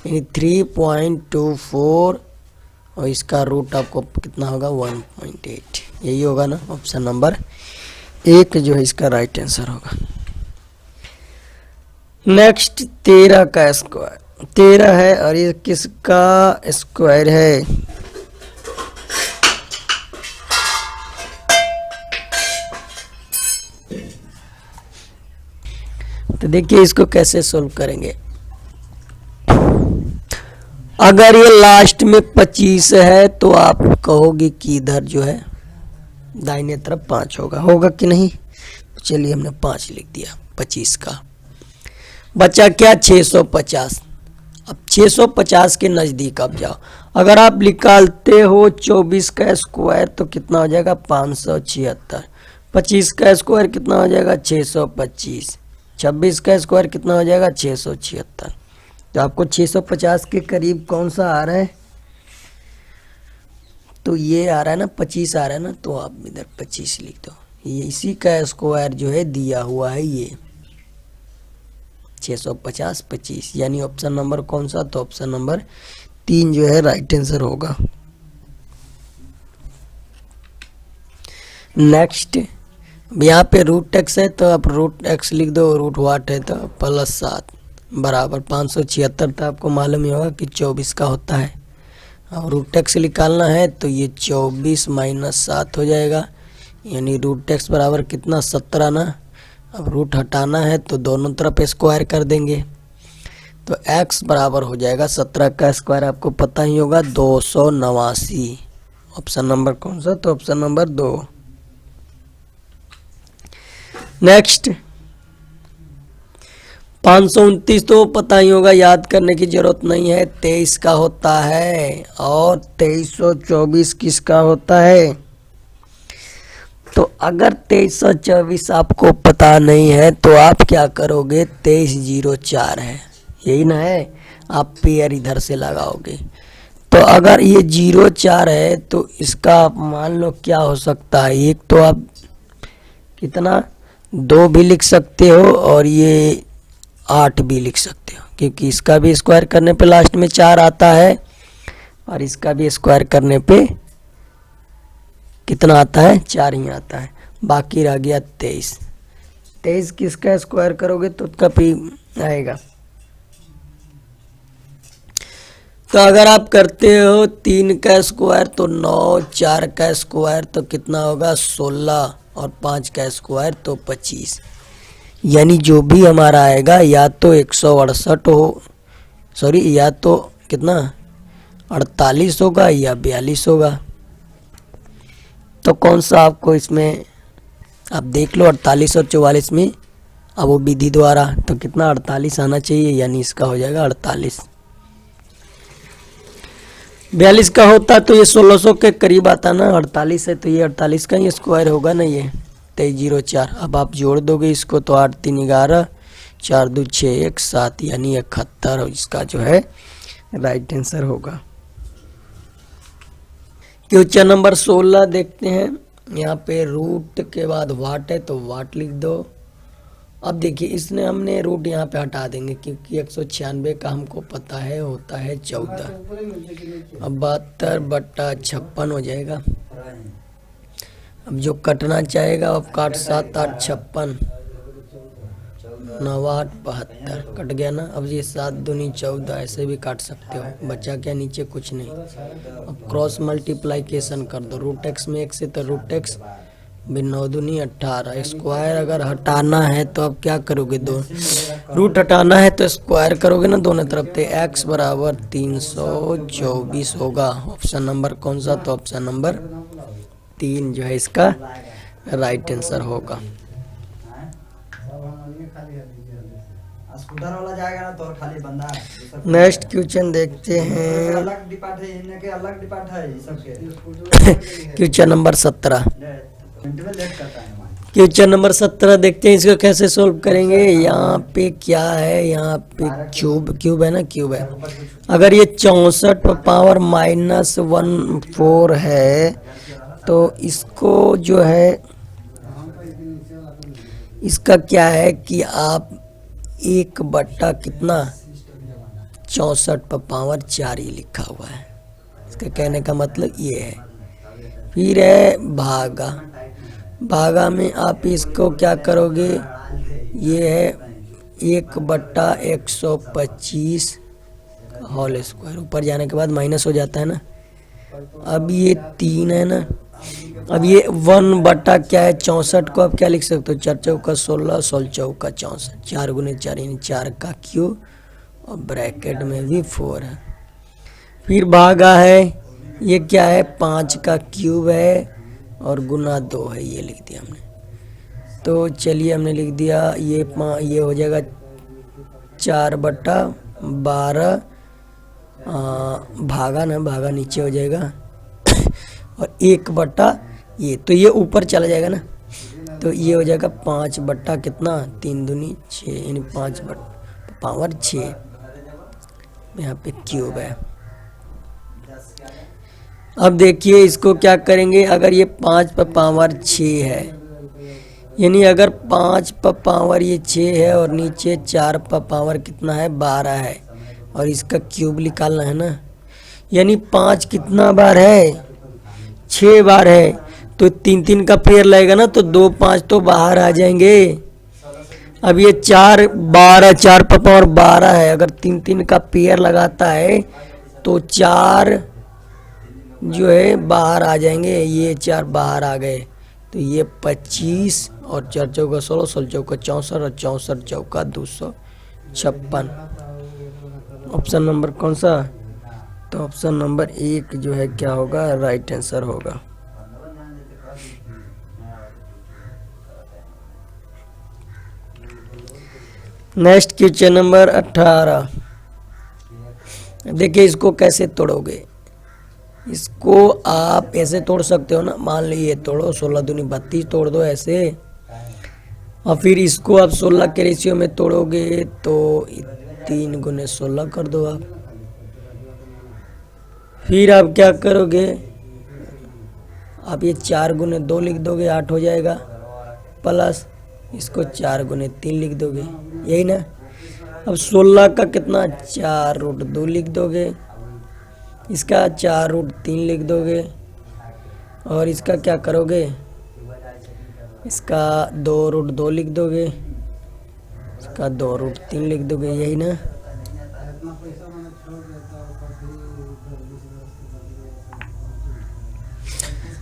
यानी 3.24, और इसका रूट आपको कितना होगा 1.8, यही होगा ना। ऑप्शन नंबर 1 जो है इसका राइट आंसर होगा। नेक्स्ट 13 का स्क्वायर, 13 है, और ये किसका स्क्वायर है, तो देखिए इसको कैसे सोल्व करेंगे। अगर ये लास्ट में 25 है तो आप कहोगे कि इधर जो है दाहिने तरफ 5 होगा कि नहीं। चलिए हमने 5 लिख दिया 25 का। बचा क्या 650। अब 650 के नज़दीक आप जाओ। अगर आप निकालते हो 24 का स्क्वायर तो कितना हो जाएगा 576। 25 का स्क्वायर कितना हो जाएगा 625। 26 का स्क्वायर कितना हो जाएगा 676। तो आपको 650 के करीब कौन सा आ रहा है, तो ये आ रहा है ना 25 आ रहा है ना, तो आप इधर 25 लिख दो। ये इसी का स्क्वायर जो है दिया हुआ है ये 650 25, यानी ऑप्शन नंबर कौन सा, तो ऑप्शन नंबर 3 जो है राइट आंसर होगा। नेक्स्ट यहाँ पे रूट एक्स है तो आप रूट एक्स लिख दो, रूट वाट है तो +7 बराबर 576। तो आपको मालूम ही होगा कि 24 का होता है। अब रूट एक्स निकालना है तो ये 24 - 7 हो जाएगा, यानी रूट एक्स बराबर कितना 17 ना। अब रूट हटाना है तो दोनों तरफ स्क्वायर कर देंगे, तो x बराबर हो जाएगा 17 का स्क्वायर आपको पता ही होगा 289। ऑप्शन नंबर कौन सा, तो ऑप्शन नंबर 2। नेक्स्ट 529 तो पता ही होगा, याद करने की जरूरत नहीं है, 23 का होता है। और 2324 किसका होता है, तो अगर 2324 आपको पता नहीं है तो आप क्या करोगे, 2304 है यही ना है, आप पेयर इधर से लगाओगे। तो अगर ये 04 है तो इसका आप मान लो क्या हो सकता है, एक तो आप कितना 2 भी लिख सकते हो और ये 8 भी लिख सकते हो, क्योंकि इसका भी स्क्वायर करने पे लास्ट में 4 आता है और इसका भी स्क्वायर करने पे कितना आता है 4 ही आता है। बाकी रह गया 23। 23 किसका स्क्वायर करोगे तो उसका भी आएगा। तो अगर आप करते हो 3 का स्क्वायर तो 9, 4 का स्क्वायर तो कितना होगा 16 और 5 का स्क्वायर तो 25, यानी जो भी हमारा आएगा या तो 168 हो, सॉरी या तो कितना 48 होगा या 42 होगा। तो कौन सा आपको इसमें आप देख लो 48 और 44 में, अब वो विधि द्वारा तो कितना 48 आना चाहिए, यानी इसका हो जाएगा 48। 42 का होता तो ये 1600 के करीब आता ना, 48 है तो ये 48 का ही स्क्वायर होगा ना ये 2304। अब आप जोड़ दोगे इसको तो 8 3 11 4 2 6 1 7, यानी 71 इसका जो है राइट आंसर होगा। क्वेश्चन नंबर 16 देखते हैं। यहाँ पे रूट के बाद वाट है तो वाट लिख दो। अब देखिए इसने हमने रूट यहाँ पे हटा देंगे क्योंकि 196 का हमको पता है होता है 14। अब 72/56 हो जाएगा। अब जो कटना चाहेगा अब काट 7 8 56 9 8 72 कट गया ना। अब ये 7 दूनी 14 ऐसे भी काट सकते हो, बचा क्या नीचे कुछ नहीं। अब क्रॉस मल्टीप्लाइकेशन कर दो, रूट एक्स में 1 से तो रूट एक्स 9 दूनी 18। स्क्वायर अगर हटाना है तो अब क्या करोगे, दो रूट हटाना है तो स्क्वायर करोगे ना दोनों तरफ से। x बराबर 324 होगा। ऑप्शन नंबर कौन सा, तो ऑप्शन नंबर 3 जो है इसका राइट आंसर होगा। नेक्स्ट क्वेश्चन देखते हैं। Question number 17। क्वेश्चन नंबर 17 देखते हैं इसको कैसे सोल्व करेंगे। यहाँ पे क्या है, यहाँ पे क्यूब है ना, क्यूब है। अगर ये 64 - 14 है तो इसको जो है इसका क्या है कि आप 1 कितना 64/4 ही लिखा हुआ है। इसका कहने का मतलब ये है। फिर है भागा में आप इसको क्या करोगे, ये है 1/125 होल स्क्वायर, ऊपर जाने के बाद माइनस हो जाता है ना। अब ये 3 है ना। अब ये 1 क्या है 64 को आप क्या लिख सकते हो, 4 चौका 16 16 चौका 64, 4 × 4 यानी 4 का क्यूब और ब्रैकेट में भी 4 है। फिर भागा है, ये क्या है 5 का क्यूब है और गुना 2 है, ये लिख दिया हमने। तो चलिए हमने लिख दिया ये हो जाएगा 4/12 भागा ना, भागा नीचे हो जाएगा और 1 ये, तो ये ऊपर चला जाएगा ना, तो ये हो जाएगा 5 कितना 3 दूनी 6, यानी 5/6 यहाँ पे क्यूब है। अब देखिए इसको क्या करेंगे, अगर ये 5/6 है, यानी अगर 5 ये 6 है और नीचे 4 कितना है 12 है और इसका क्यूब निकालना है ना, यानी 5 कितना बार है 6 बार है, तो 3 का पेयर लगेगा ना, तो 2 5 तो बाहर आ जाएंगे। अब ये 4 12 4 है, अगर 3 का पेयर लगाता है तो 4 जो है बाहर आ जाएंगे, ये 4 बाहर आ गए, तो ये 25 और 4 चौका 16, 16 चौका 64 और 64 चौका 256। ऑप्शन नंबर कौन सा, तो ऑप्शन नंबर 1 जो है क्या होगा, राइट आंसर होगा। Next question number 18। देखिए इसको कैसे तोड़ोगे, इसको आप ऐसे तोड़ सकते हो ना, मान लीजिए तोड़ो 16 दूनी 32 तोड़ दो ऐसे, और फिर इसको आप 16 के रेशियो में तोड़ोगे तो 3 गुने 16 कर दो आप। फिर आप क्या करोगे, आप ये 4 गुने 2 लिख दोगे 8 हो जाएगा, प्लस इसको 4 गुने 3 लिख दोगे, यही ना। अब 16 का कितना 4√2 लिख दोगे, इसका 4√3 लिख दोगे, और इसका क्या करोगे, इसका 2√2 लिख दोगे, इसका 2√3 लिख दोगे, यही ना।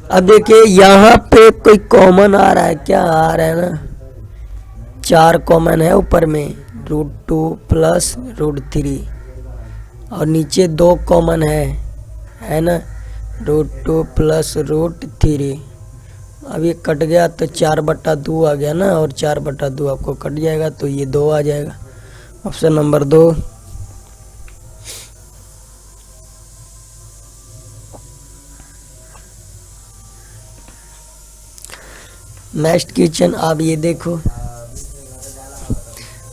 अब देखिए यहाँ पे कोई कॉमन आ रहा है, क्या आ रहा है ना, 4 कॉमन है ऊपर में, √2 प्लस √3, और नीचे 2 कॉमन है ना, √2 प्लस √3। अब ये कट गया तो 4/2 आ गया ना, और 4/2 आपको कट जाएगा तो ये 2 आ जाएगा, ऑप्शन नंबर 2। नेक्स्ट क्वेश्चन आप ये देखो,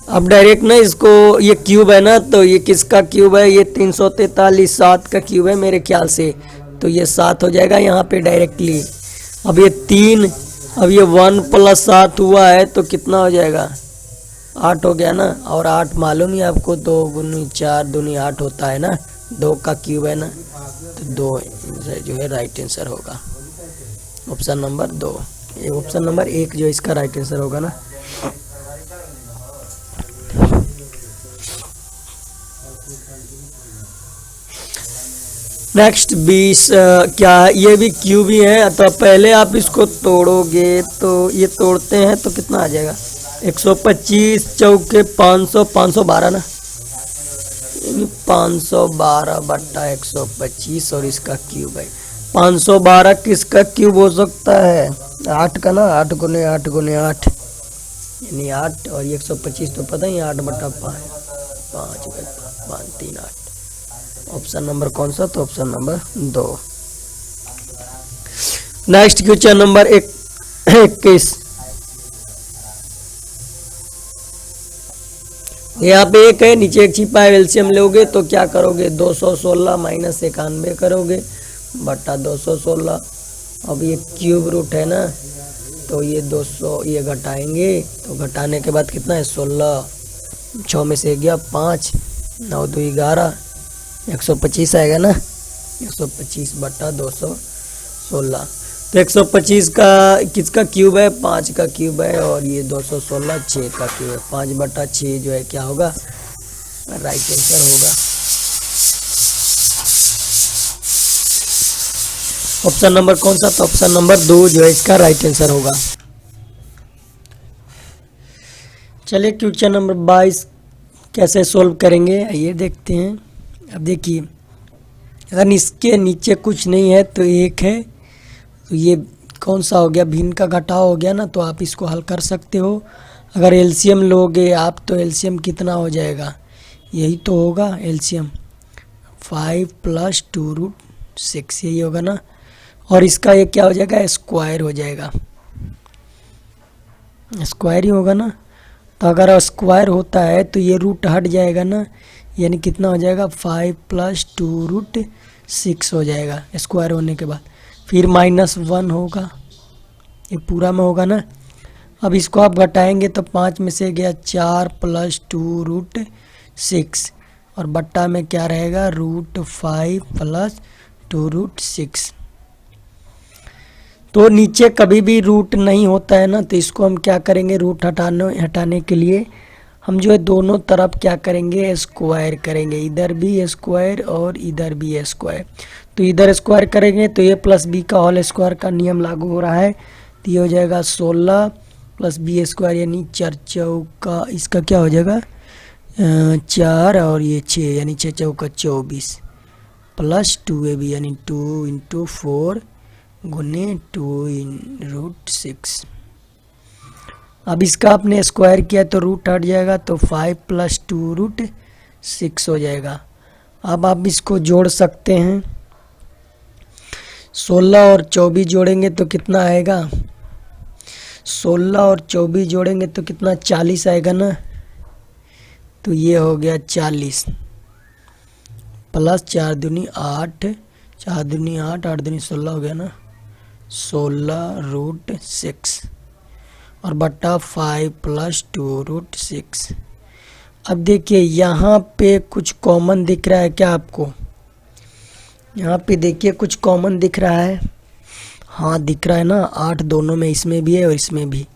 अब डायरेक्ट ना इसको, ये क्यूब है ना, तो ये किसका क्यूब है, ये 343 7 का क्यूब है मेरे ख्याल से, तो ये 7 हो जाएगा यहाँ पे डायरेक्टली। अब ये 3, अब ये 1 + 7 हुआ है तो कितना हो जाएगा 8 हो गया ना, और 8 मालूम ही आपको 2 गुनी 4 दूनी 8 होता है ना, 2 का क्यूब है ना, तो 2 जो है राइट आंसर होगा, ऑप्शन नंबर 2। ये ऑप्शन नंबर 1 जो इसका राइट आंसर होगा ना। नेक्स्ट 20 क्या ये भी क्यूब ही है, तो पहले आप इसको तोड़ोगे, तो ये तोड़ते हैं तो कितना आ जाएगा 125 चौके 500 512 ना, 512/125 और इसका क्यूब है 512। किसका क्यूब हो सकता है 8 का ना, 8 गुने 8 गुने 8 यानी 8, और 125 तो पता ही 8/5 5 3 8। ऑप्शन नंबर कौन सा, तो option number 2। Next question number 21। यहाँ पे 1 है, नीचे 1 छिपा है, एलसीएम लोगे तो क्या करोगे 216 - 91 करोगे बटा 216। अब ये क्यूब रूट है ना, तो ये 200 ये घटाएंगे, तो घटाने के बाद कितना है 16, 6 में से गया 5, 9 2 11, 125 आएगा ना, 125/216। तो 125 का किसका क्यूब है 5 का क्यूब है, और ये 216 6 का क्यूब है, 5/6 जो है क्या होगा राइट आंसर होगा, ऑप्शन नंबर कौन सा, तो ऑप्शन नंबर 2 जो है इसका राइट आंसर होगा। चलिए क्वेश्चन नंबर 22 कैसे सोल्व करेंगे आइए देखते हैं। अब देखिए अगर इसके नीचे कुछ नहीं है तो 1 है, तो ये कौन सा हो गया, भिन्न का घटाव हो गया ना, तो आप इसको हल कर सकते हो। अगर एलसीएम लोगे आप तो एलसीएम कितना हो जाएगा, यही तो होगा एलसीएम 5 + 2√6 यही होगा ना। और इसका ये क्या हो जाएगा, स्क्वायर हो जाएगा, स्क्वायर ही होगा ना। तो अगर स्क्वायर होता है तो ये रूट हट जाएगा ना, यानी कितना हो जाएगा 5 + 2√6 हो जाएगा स्क्वायर होने के बाद। फिर -1 होगा, ये पूरा में होगा ना। अब इसको आप घटाएंगे तो 5 में से गया 4 + 2√6 और बट्टा में क्या रहेगा √5 + 2√6। तो नीचे कभी भी रूट नहीं होता है ना, तो इसको हम क्या करेंगे, रूट हटाने के लिए हम जो है दोनों तरफ क्या करेंगे, स्क्वायर करेंगे, इधर भी स्क्वायर और इधर भी स्क्वायर। तो इधर स्क्वायर करेंगे तो a + b का होल स्क्वायर का नियम लागू हो रहा है, तो ये हो जाएगा 16 + b² यानी 4 चौका, इसका क्या हो जाएगा 4 और ये 6 यानी 6 चौका 24 + 2ab यानी 2 × 4 गुने 2√6। अब इसका आपने स्क्वायर किया तो रूट हट जाएगा, तो 5 + 2√6 हो जाएगा। अब आप इसको जोड़ सकते हैं, 16 और 24 जोड़ेंगे तो कितना आएगा, 16 और 24 जोड़ेंगे तो कितना 40 आएगा ना। तो ये हो गया 40 + 4 दूनी 8, 4 दूनी 8, 8 दूनी 16 हो गया ना, 16√6 और बट्टा 5 + 2√6। अब देखिए यहाँ पे कुछ कॉमन दिख रहा है क्या आपको, यहाँ पे देखिए कुछ कॉमन दिख रहा है, हाँ दिख रहा है ना, 8 दोनों में, इसमें भी है और इसमें भी।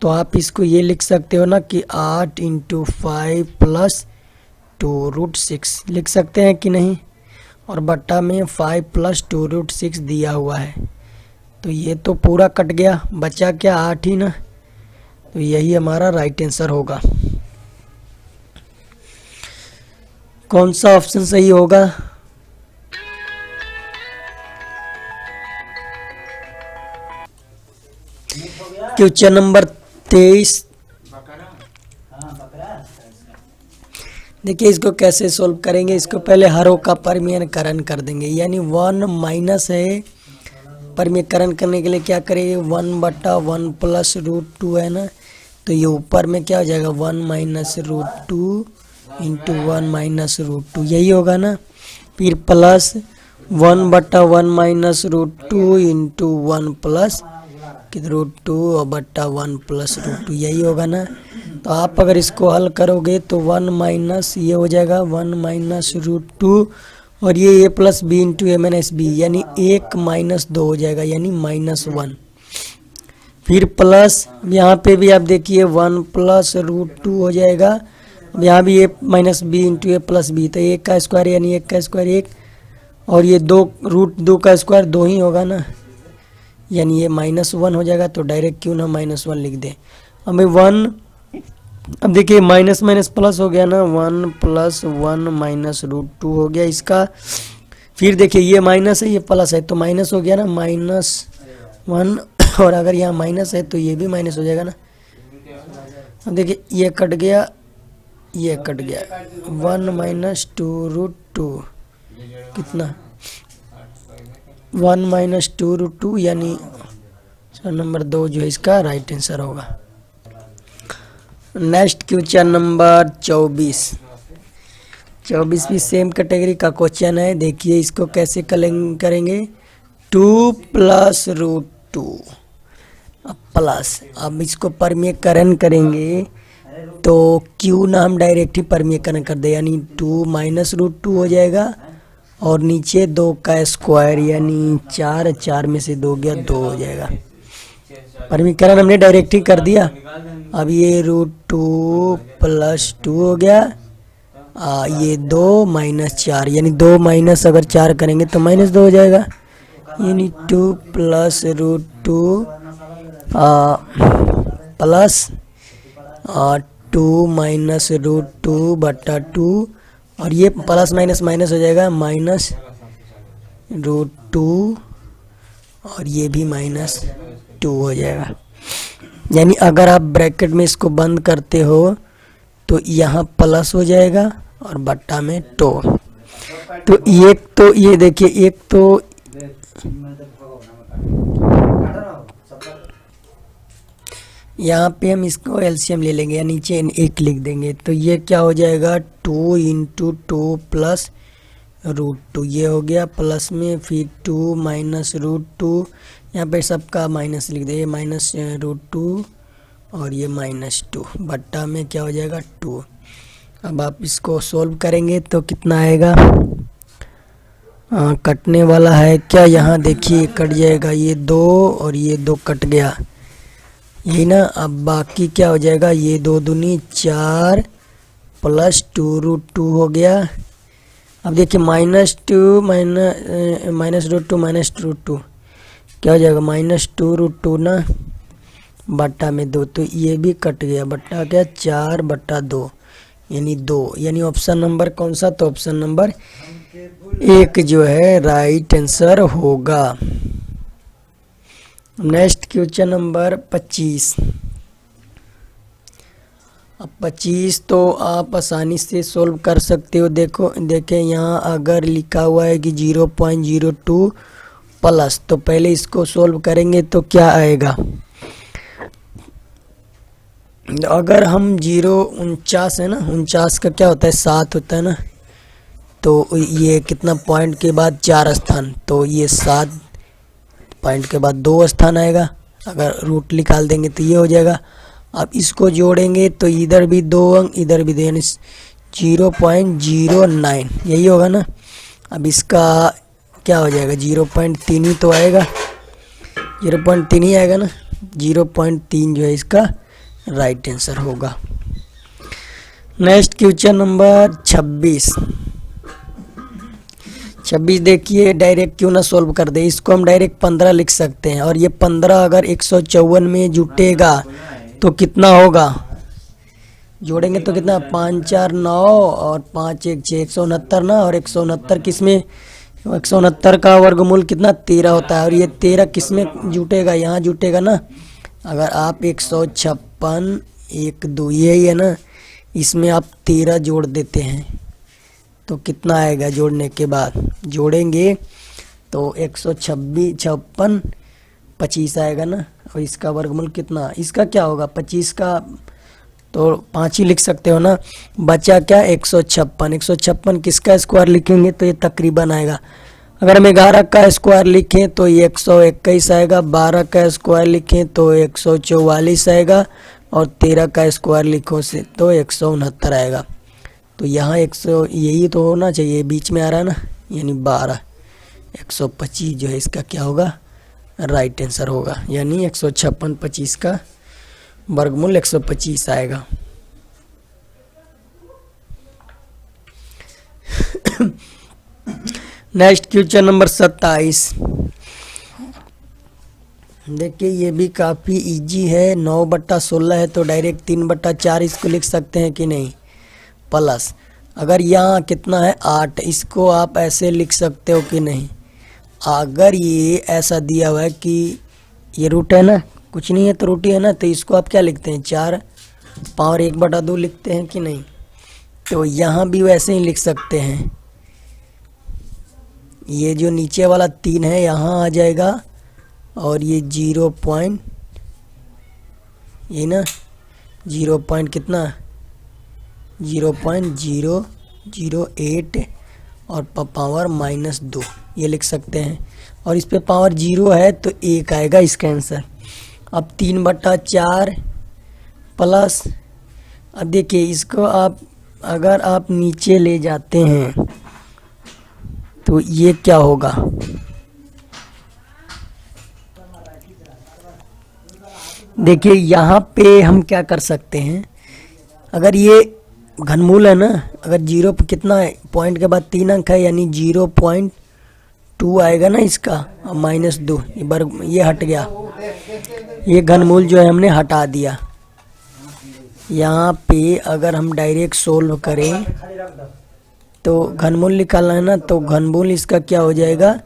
तो आप इसको ये लिख सकते हो ना कि 8 × 5 + 2√6 लिख सकते हैं कि नहीं, और बट्टा में 5 + 2√6 दिया हुआ है। तो ये तो पूरा कट गया, बचा क्या 8 ही ना, तो यही हमारा राइट आंसर होगा। कौन सा ऑप्शन सही होगा, क्वेश्चन नंबर 23। देखिए इसको कैसे सोल्व करेंगे, इसको पहले हरों का परिमीयकरण कर देंगे, यानी 1 माइनस है, परिमीयकरण करने के लिए क्या करेंगे 1/1 + √2 है ना, तो ये ऊपर में क्या हो जाएगा 1 - √2 × 1 - √2 यही होगा ना। फिर प्लस 1/1 - √2 × 1 + √2 और बट्टा 1 + √2 यही होगा ना। तो आप अगर इसको हल करोगे तो 1 माइनस ये हो जाएगा 1 - √2 और ये a + b × a - b यानी 1 - 2 हो जाएगा, यानी -1। फिर प्लस यहाँ पे भी आप देखिए 1 + √2 हो जाएगा, यहाँ भी a - b × a + b, तो 1 का स्क्वायर यानी 1 का स्क्वायर 1 और ये 2 का स्क्वायर 2 ही होगा ना, यानी ये -1 हो जाएगा। तो डायरेक्ट क्यों ना -1 लिख दें। अब 1, अब देखिए माइनस माइनस प्लस हो गया ना, 1 + 1 - √2 हो गया इसका। फिर देखिए ये माइनस है ये प्लस है, तो माइनस हो गया ना -1 और अगर यहाँ माइनस है तो ये भी माइनस हो जाएगा ना। अब देखिए ये कट गया, ये कट गया, 1 - 2√2 कितना 1 - 2√2 यानी नंबर 2 जो है इसका राइट आंसर होगा। नेक्स्ट क्वेश्चन नंबर 24 भी सेम कैटेगरी का क्वेश्चन है। देखिए इसको कैसे करेंगे 2 + √2 प्लस, अब इसको परिमीयकरण करेंगे तो क्यों ना हम डायरेक्ट ही परिमीयकरण कर दे, यानी 2 - √2 हो जाएगा और नीचे 2 का स्क्वायर यानी 4, 4 में से 2 गया 2 हो जाएगा। परिमीकरण हमने डायरेक्ट ही कर दिया। अब ये √2 + 2 हो गया, ये 2 - 4 यानी 2 माइनस अगर 4 करेंगे तो -2 हो जाएगा, यानी 2 + √2 प्लस 2 - √2/2 और ये प्लस माइनस माइनस हो जाएगा √2 और ये भी -2 हो जाएगा। यानी अगर आप ब्रैकेट में इसको बंद करते हो तो यहाँ प्लस हो जाएगा और बट्टा में टो। तो ये देखिए, एक तो यहाँ पे हम इसको एलसीएम ले लेंगे या नीचे एक लिख देंगे, तो ये क्या हो जाएगा 2 × 2 + √2, ये हो गया प्लस में, फिर 2 - √2, यहाँ पे सबका माइनस लिख दे, -√2 और ये -2, बट्टा में क्या हो जाएगा 2। अब आप इसको सोल्व करेंगे तो कितना आएगा, कटने वाला है क्या, यहाँ देखिए कट जाएगा, ये 2 और ये 2 कट गया, यही ना। अब बाकी क्या हो जाएगा, ये 2 दूनी 4 + 2√2 हो गया। अब देखिए -2 -√2 क्या हो जाएगा, -2√2 ना, बट्टा में 2, तो ये भी कट गया, बट्टा क्या 4/2 यानी 2, यानी ऑप्शन नंबर कौन सा, तो ऑप्शन नंबर 1 जो है राइट आंसर होगा। Next question number 25। अब 25 तो आप आसानी से सोल्व कर सकते हो। देखें यहाँ अगर लिखा हुआ है कि 0.02 प्लस, तो पहले इसको सोल्व करेंगे तो क्या आएगा। अगर हम 49 है ना, 49 का क्या होता है 7 होता है ना, तो ये कितना पॉइंट के बाद 4 स्थान, तो ये 7 पॉइंट के बाद 2 स्थान आएगा। अगर रूट निकाल देंगे तो ये हो जाएगा। अब इसको जोड़ेंगे तो इधर भी 2 अंक, इधर भी 2, यानी 0.09 यही होगा ना। अब इसका क्या हो जाएगा, 0.3 ही तो आएगा, 0.3 ही आएगा ना, 0.3 जो है इसका राइट आंसर होगा। Next question number 26। देखिए डायरेक्ट क्यों ना सोल्व कर दे, इसको हम डायरेक्ट 15 लिख सकते हैं, और ये 15 अगर 154 में जुटेगा तो कितना होगा, जोड़ेंगे तो कितना, 5 × 4 = 9 और 5 × 1 = 6, 169 ना, और 169 किस में, 169 का वर्गमूल कितना 13 होता है, और ये 13 किस में जुटेगा, यहाँ जुटेगा ना। अगर आप 156 1 2 यही है ना, इसमें आप 13 जोड़ देते हैं तो कितना आएगा, जोड़ने के बाद जोड़ेंगे तो 156 25 आएगा ना, और इसका वर्गमूल कितना, इसका क्या होगा 25 का, तो 5 ही लिख सकते हो ना। बचा क्या 156 किसका स्क्वायर लिखेंगे तो ये तकरीबन आएगा। अगर हम 11 का स्क्वायर लिखें तो ये 121 आएगा, 12 का स्क्वायर लिखें तो 144 आएगा, और 13 का स्क्वायर लिखो से तो 169 आएगा। तो यहाँ 100 यही तो होना चाहिए, बीच में आ रहा है ना, यानी 12 125 जो है इसका क्या होगा, राइट आंसर होगा। यानी 156 25 का वर्गमूल 125 आएगा। Next question number 27। देखिए ये भी काफ़ी इजी है, 9/16 है तो डायरेक्ट 3/4 इसको लिख सकते हैं कि नहीं, प्लस अगर यहाँ कितना है 8, इसको आप ऐसे लिख सकते हो कि नहीं। अगर ये ऐसा दिया हुआ है कि ये रूट है ना, कुछ नहीं है तो रूट ही है ना, तो इसको आप क्या लिखते हैं 4 पावर 1/2 लिखते हैं कि नहीं। तो यहाँ भी वैसे ही लिख सकते हैं, ये जो नीचे वाला 3 है यहाँ आ जाएगा, और ये 0 पॉइंट ये ना 0 पॉइंट कितना 0.008 और पावर -2 ये लिख सकते हैं, और इस पे पावर 0 है तो 1 आएगा इसका आंसर। अब 3/4 प्लस, अब देखिए इसको आप अगर आप नीचे ले जाते हैं तो ये क्या होगा, देखिए यहाँ पे हम क्या कर सकते हैं, अगर ये घनमूल है ना, अगर 0 पे कितना है, पॉइंट के बाद 3 अंक है यानी 0.2 आएगा ना इसका, और -2 ये हट गया, ये घनमूल जो है हमने हटा दिया। यहाँ पे अगर हम डायरेक्ट सोल्व करें तो घनमूल निकालना है ना, तो घनमूल इसका क्या हो जाएगा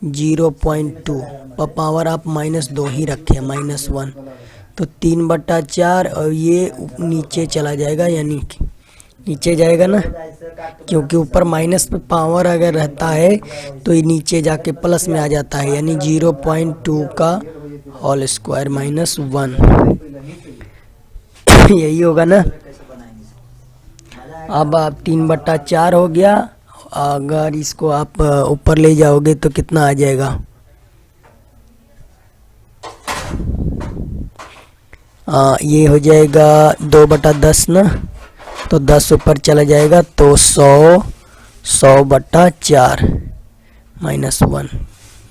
0.2 और पावर आप -2 ही रखें -1, तो 3/4 और ये नीचे चला जाएगा, यानी कि नीचे जाएगा ना, क्योंकि ऊपर माइनस पे पावर अगर रहता है तो ये नीचे जाके प्लस में आ जाता है, यानी 0.2 का होल स्क्वायर -1 यही होगा ना। अब आप 3/4 हो गया, अगर इसको आप ऊपर ले जाओगे तो कितना आ जाएगा, ये हो जाएगा 2/10 ना, तो 10 ऊपर चला जाएगा तो 100/4 -1।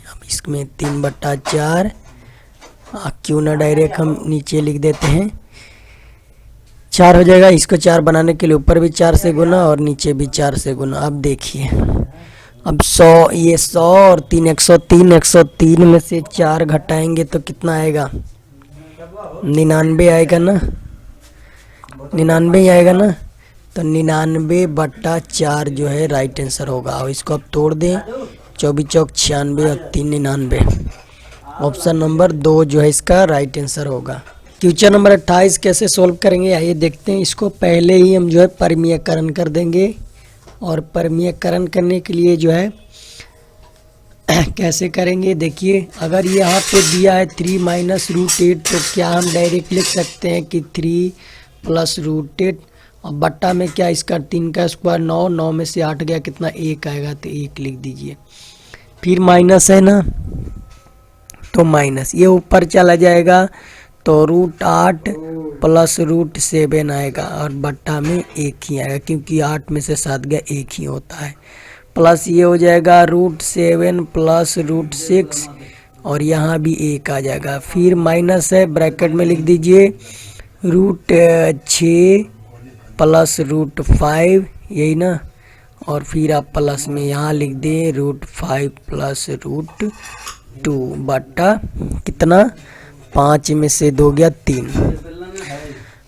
अब इसमें 3/4 क्यों ना डायरेक्ट हम नीचे लिख देते हैं, 4 हो जाएगा। इसको 4 बनाने के लिए ऊपर भी 4 से गुना और नीचे भी 4 से गुना। अब देखिए, अब 100, ये 100 और 3 103, 103 में से 4 घटाएंगे तो कितना आएगा, 99 आएगा ना, 99 ही आएगा ना, तो 99/4 जो है राइट आंसर होगा। और इसको आप तोड़ दें, 24 चौक 96 और 3 99, ऑप्शन नंबर 2 जो है इसका राइट आंसर होगा। क्वेश्चन नंबर 28 कैसे सोल्व करेंगे आइए देखते हैं। इसको पहले ही हम जो है परमीयकरण कर देंगे, और परमीयकरण करने के लिए जो है कैसे करेंगे देखिए, अगर ये यहाँ पे दिया है 3 - √8 तो क्या हम डायरेक्ट लिख सकते हैं कि 3 + √8 और बट्टा में क्या इसका 3 का स्क्वायर 9, 9 में से 8 गया कितना 1 आएगा, तो 1 लिख दीजिए। फिर माइनस है ना, तो माइनस ये ऊपर चला जाएगा तो √8 + √7 आएगा, और बट्टा में 1 ही आएगा क्योंकि 8 में से 7 गया 1 ही होता है। प्लस ये हो जाएगा √7 + √6 और यहाँ भी 1 आ जाएगा। फिर माइनस है, ब्रैकेट में लिख दीजिए √6 + √5, यही ना, और फिर आप प्लस में यहाँ लिख दें √5 + √2 बट्टा कितना 5 में से 2 गया 3।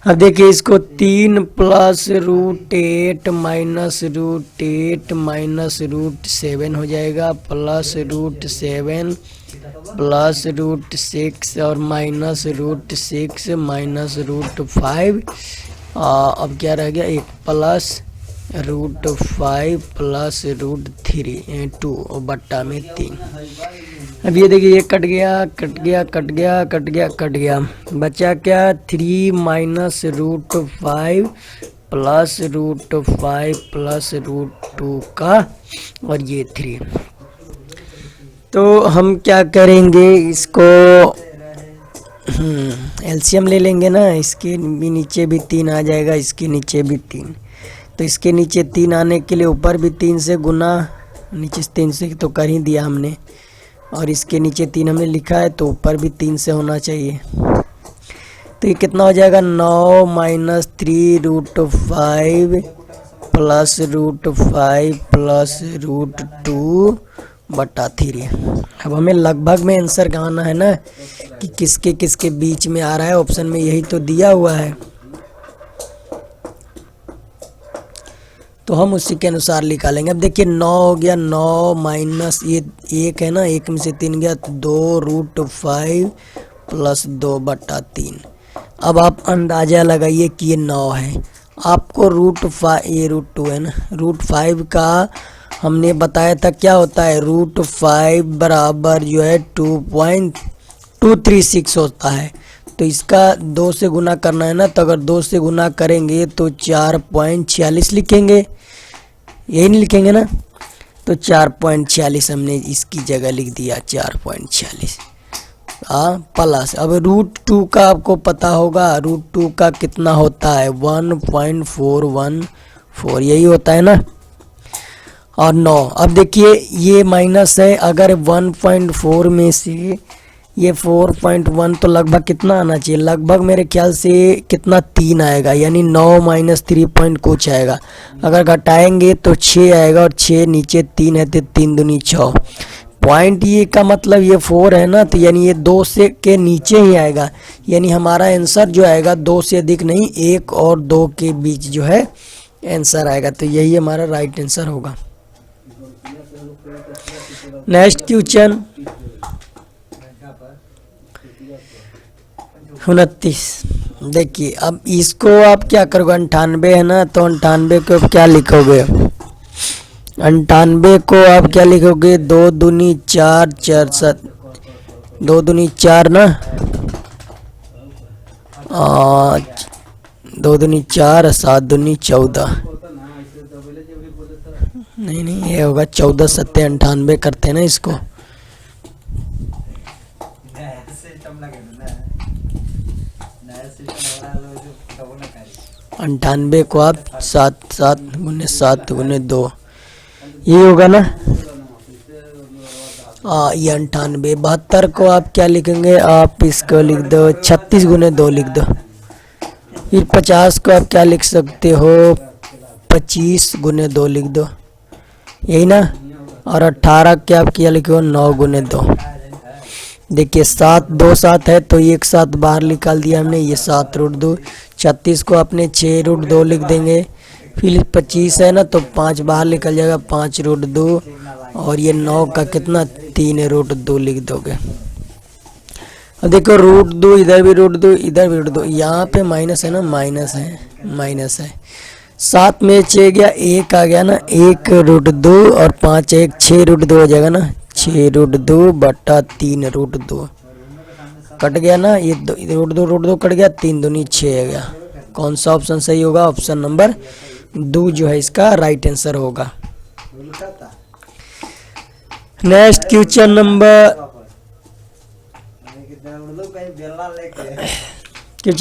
अब देखिए इसको 3 + √8 - √8 - √7 हो जाएगा, प्लस √7 + √6 और -√6 -√5। अब क्या रह गया, 1 + √5 + √2 और बट्टा में 3। अब ये देखिए ये कट गया कट गया कट गया कट गया कट गया, बचा क्या 3 - √5 + √5 + √2 का, और ये 3। तो हम क्या करेंगे, इसको एलसीएम ले लेंगे ना, इसके भी नीचे भी 3 आ जाएगा, इसके नीचे भी 3, तो इसके नीचे 3 आने के लिए ऊपर भी 3 से गुना, नीचे 3 से तो कर ही दिया हमने, और इसके नीचे 3 हमने लिखा है तो ऊपर भी 3 से होना चाहिए। तो ये कितना हो जाएगा 9 - 3 √5 + √5 + √2 बटा 3। अब हमें लगभग में आंसर गाना है ना कि किसके किसके बीच में आ रहा है, ऑप्शन में यही तो दिया हुआ है, तो हम उसी के अनुसार निकालेंगे। अब देखिए 9 हो गया, 9 माइनस ये 1 है ना, 1 में से 3 गया, 2 √5 + 2 बटा 3। अब आप अंदाज़ा लगाइए कि ये 9 है, आपको √5, ये √2 है ना, √5 का हमने बताया था क्या होता है, √5 बराबर जो है 2.236 होता है, तो इसका 2 से गुना करना है ना, तो अगर 2 से गुना करेंगे तो 4.46 लिखेंगे, यही नहीं लिखेंगे ना, तो 4.46 हमने इसकी जगह लिख दिया 4.46 प्लस। अब √2 का आपको पता होगा, √2 का कितना होता है 1.414, यही होता है ना, और 9। अब देखिए ये माइनस है, अगर 1.4 में से ये 4.1 तो लगभग कितना आना चाहिए, लगभग मेरे ख्याल से कितना 3 आएगा, यानी 9 - 3 पॉइंट कुछ आएगा, अगर घटाएंगे तो 6 आएगा, और 6 नीचे 3 है तो 3 दूनी 6 पॉइंट, ये का मतलब ये 4 है ना, तो यानी ये 2 से के नीचे ही आएगा, यानी हमारा आंसर जो आएगा 2 से अधिक नहीं, 1 और 2 के बीच जो है आंसर आएगा। तो यही हमारा राइट आंसर होगा। Next question 29। देखिए अब इसको आप क्या करोगे, 98 है ना, तो 98 को आप क्या लिखोगे, 98 को आप क्या लिखोगे, 2 दूनी 4 4 7, 2 दूनी 4 ना, 2 दूनी 4 7 दूनी 14, नहीं ये होगा 14 सत्ते 98 करते हैं ना इसको। 98 को आप 7 7 गुने 7 गुने 2, ये होगा ना। ये 98। 72 को आप क्या लिखेंगे, आप इसको लिख दो 36 गुने 2 लिख दो। फिर 50 को आप क्या लिख सकते हो, 25 गुने 2 लिख दो, यही ना। और 18 के आप क्या लिखो, 9 गुने 2। देखिए 7 2 7 है तो एक साथ बाहर निकाल दिया हमने, ये 7 रूट 2। 36 को अपने 6 रूट 2 लिख देंगे। फिर 25 है ना तो 5 बाहर निकल जाएगा, 5 रूट 2। और ये 9 का कितना, 3 रूट 2 लिख दोगे। अब देखो रूट 2 इधर भी रूट 2 इधर भी रूट 2, यहाँ पे माइनस है ना, माइनस है। 7 में 6 गया, 1 आ गया ना, 1 रूट 2 और 5 1 6 रूट 2 हो जाएगा ना, 6 रूट 2 बटा 3 रूट 2 कट गया ना, ये रूट 2 कट गया, 3 दूनी 6 आ गया। कौन सा ऑप्शन सही होगा, ऑप्शन नंबर 2 जो है इसका राइट आंसर होगा। Next question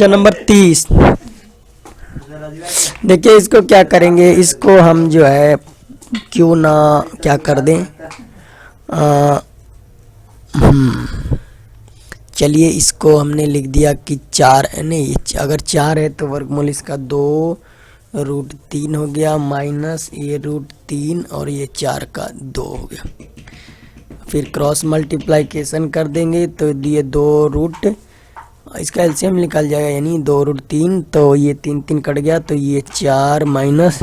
number 30। देखिए इसको क्या करेंगे, इसको हम जो है क्यों ना क्या कर दें, चलिए इसको हमने लिख दिया कि 4 नहीं, अगर 4 है तो वर्गमूल इसका 2 रूट 3 हो गया, माइनस ये रूट 3 और ये 4 का 2 हो गया। फिर क्रॉस मल्टीप्लाइकेशन कर देंगे तो ये 2 रूट, इसका एलसीएम निकल जाएगा, यानी 2 रूट 3, तो ये 3 3 कट गया, तो ये 4 माइनस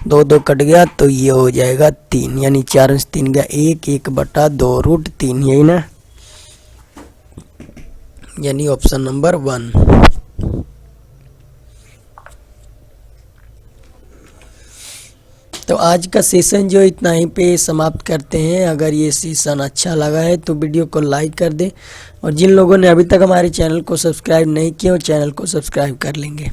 2 2 कट गया, तो ये हो जाएगा 3, यानी 4 से 3 गया 1 1 बटा 2 रूट 3, यही ना, यानी ऑप्शन नंबर 1। तो आज का सेशन जो इतना ही पे समाप्त करते हैं। अगर ये सेशन अच्छा लगा है तो वीडियो को लाइक कर दें, और जिन लोगों ने अभी तक हमारे चैनल को सब्सक्राइब नहीं किया वो चैनल को सब्सक्राइब कर लेंगे।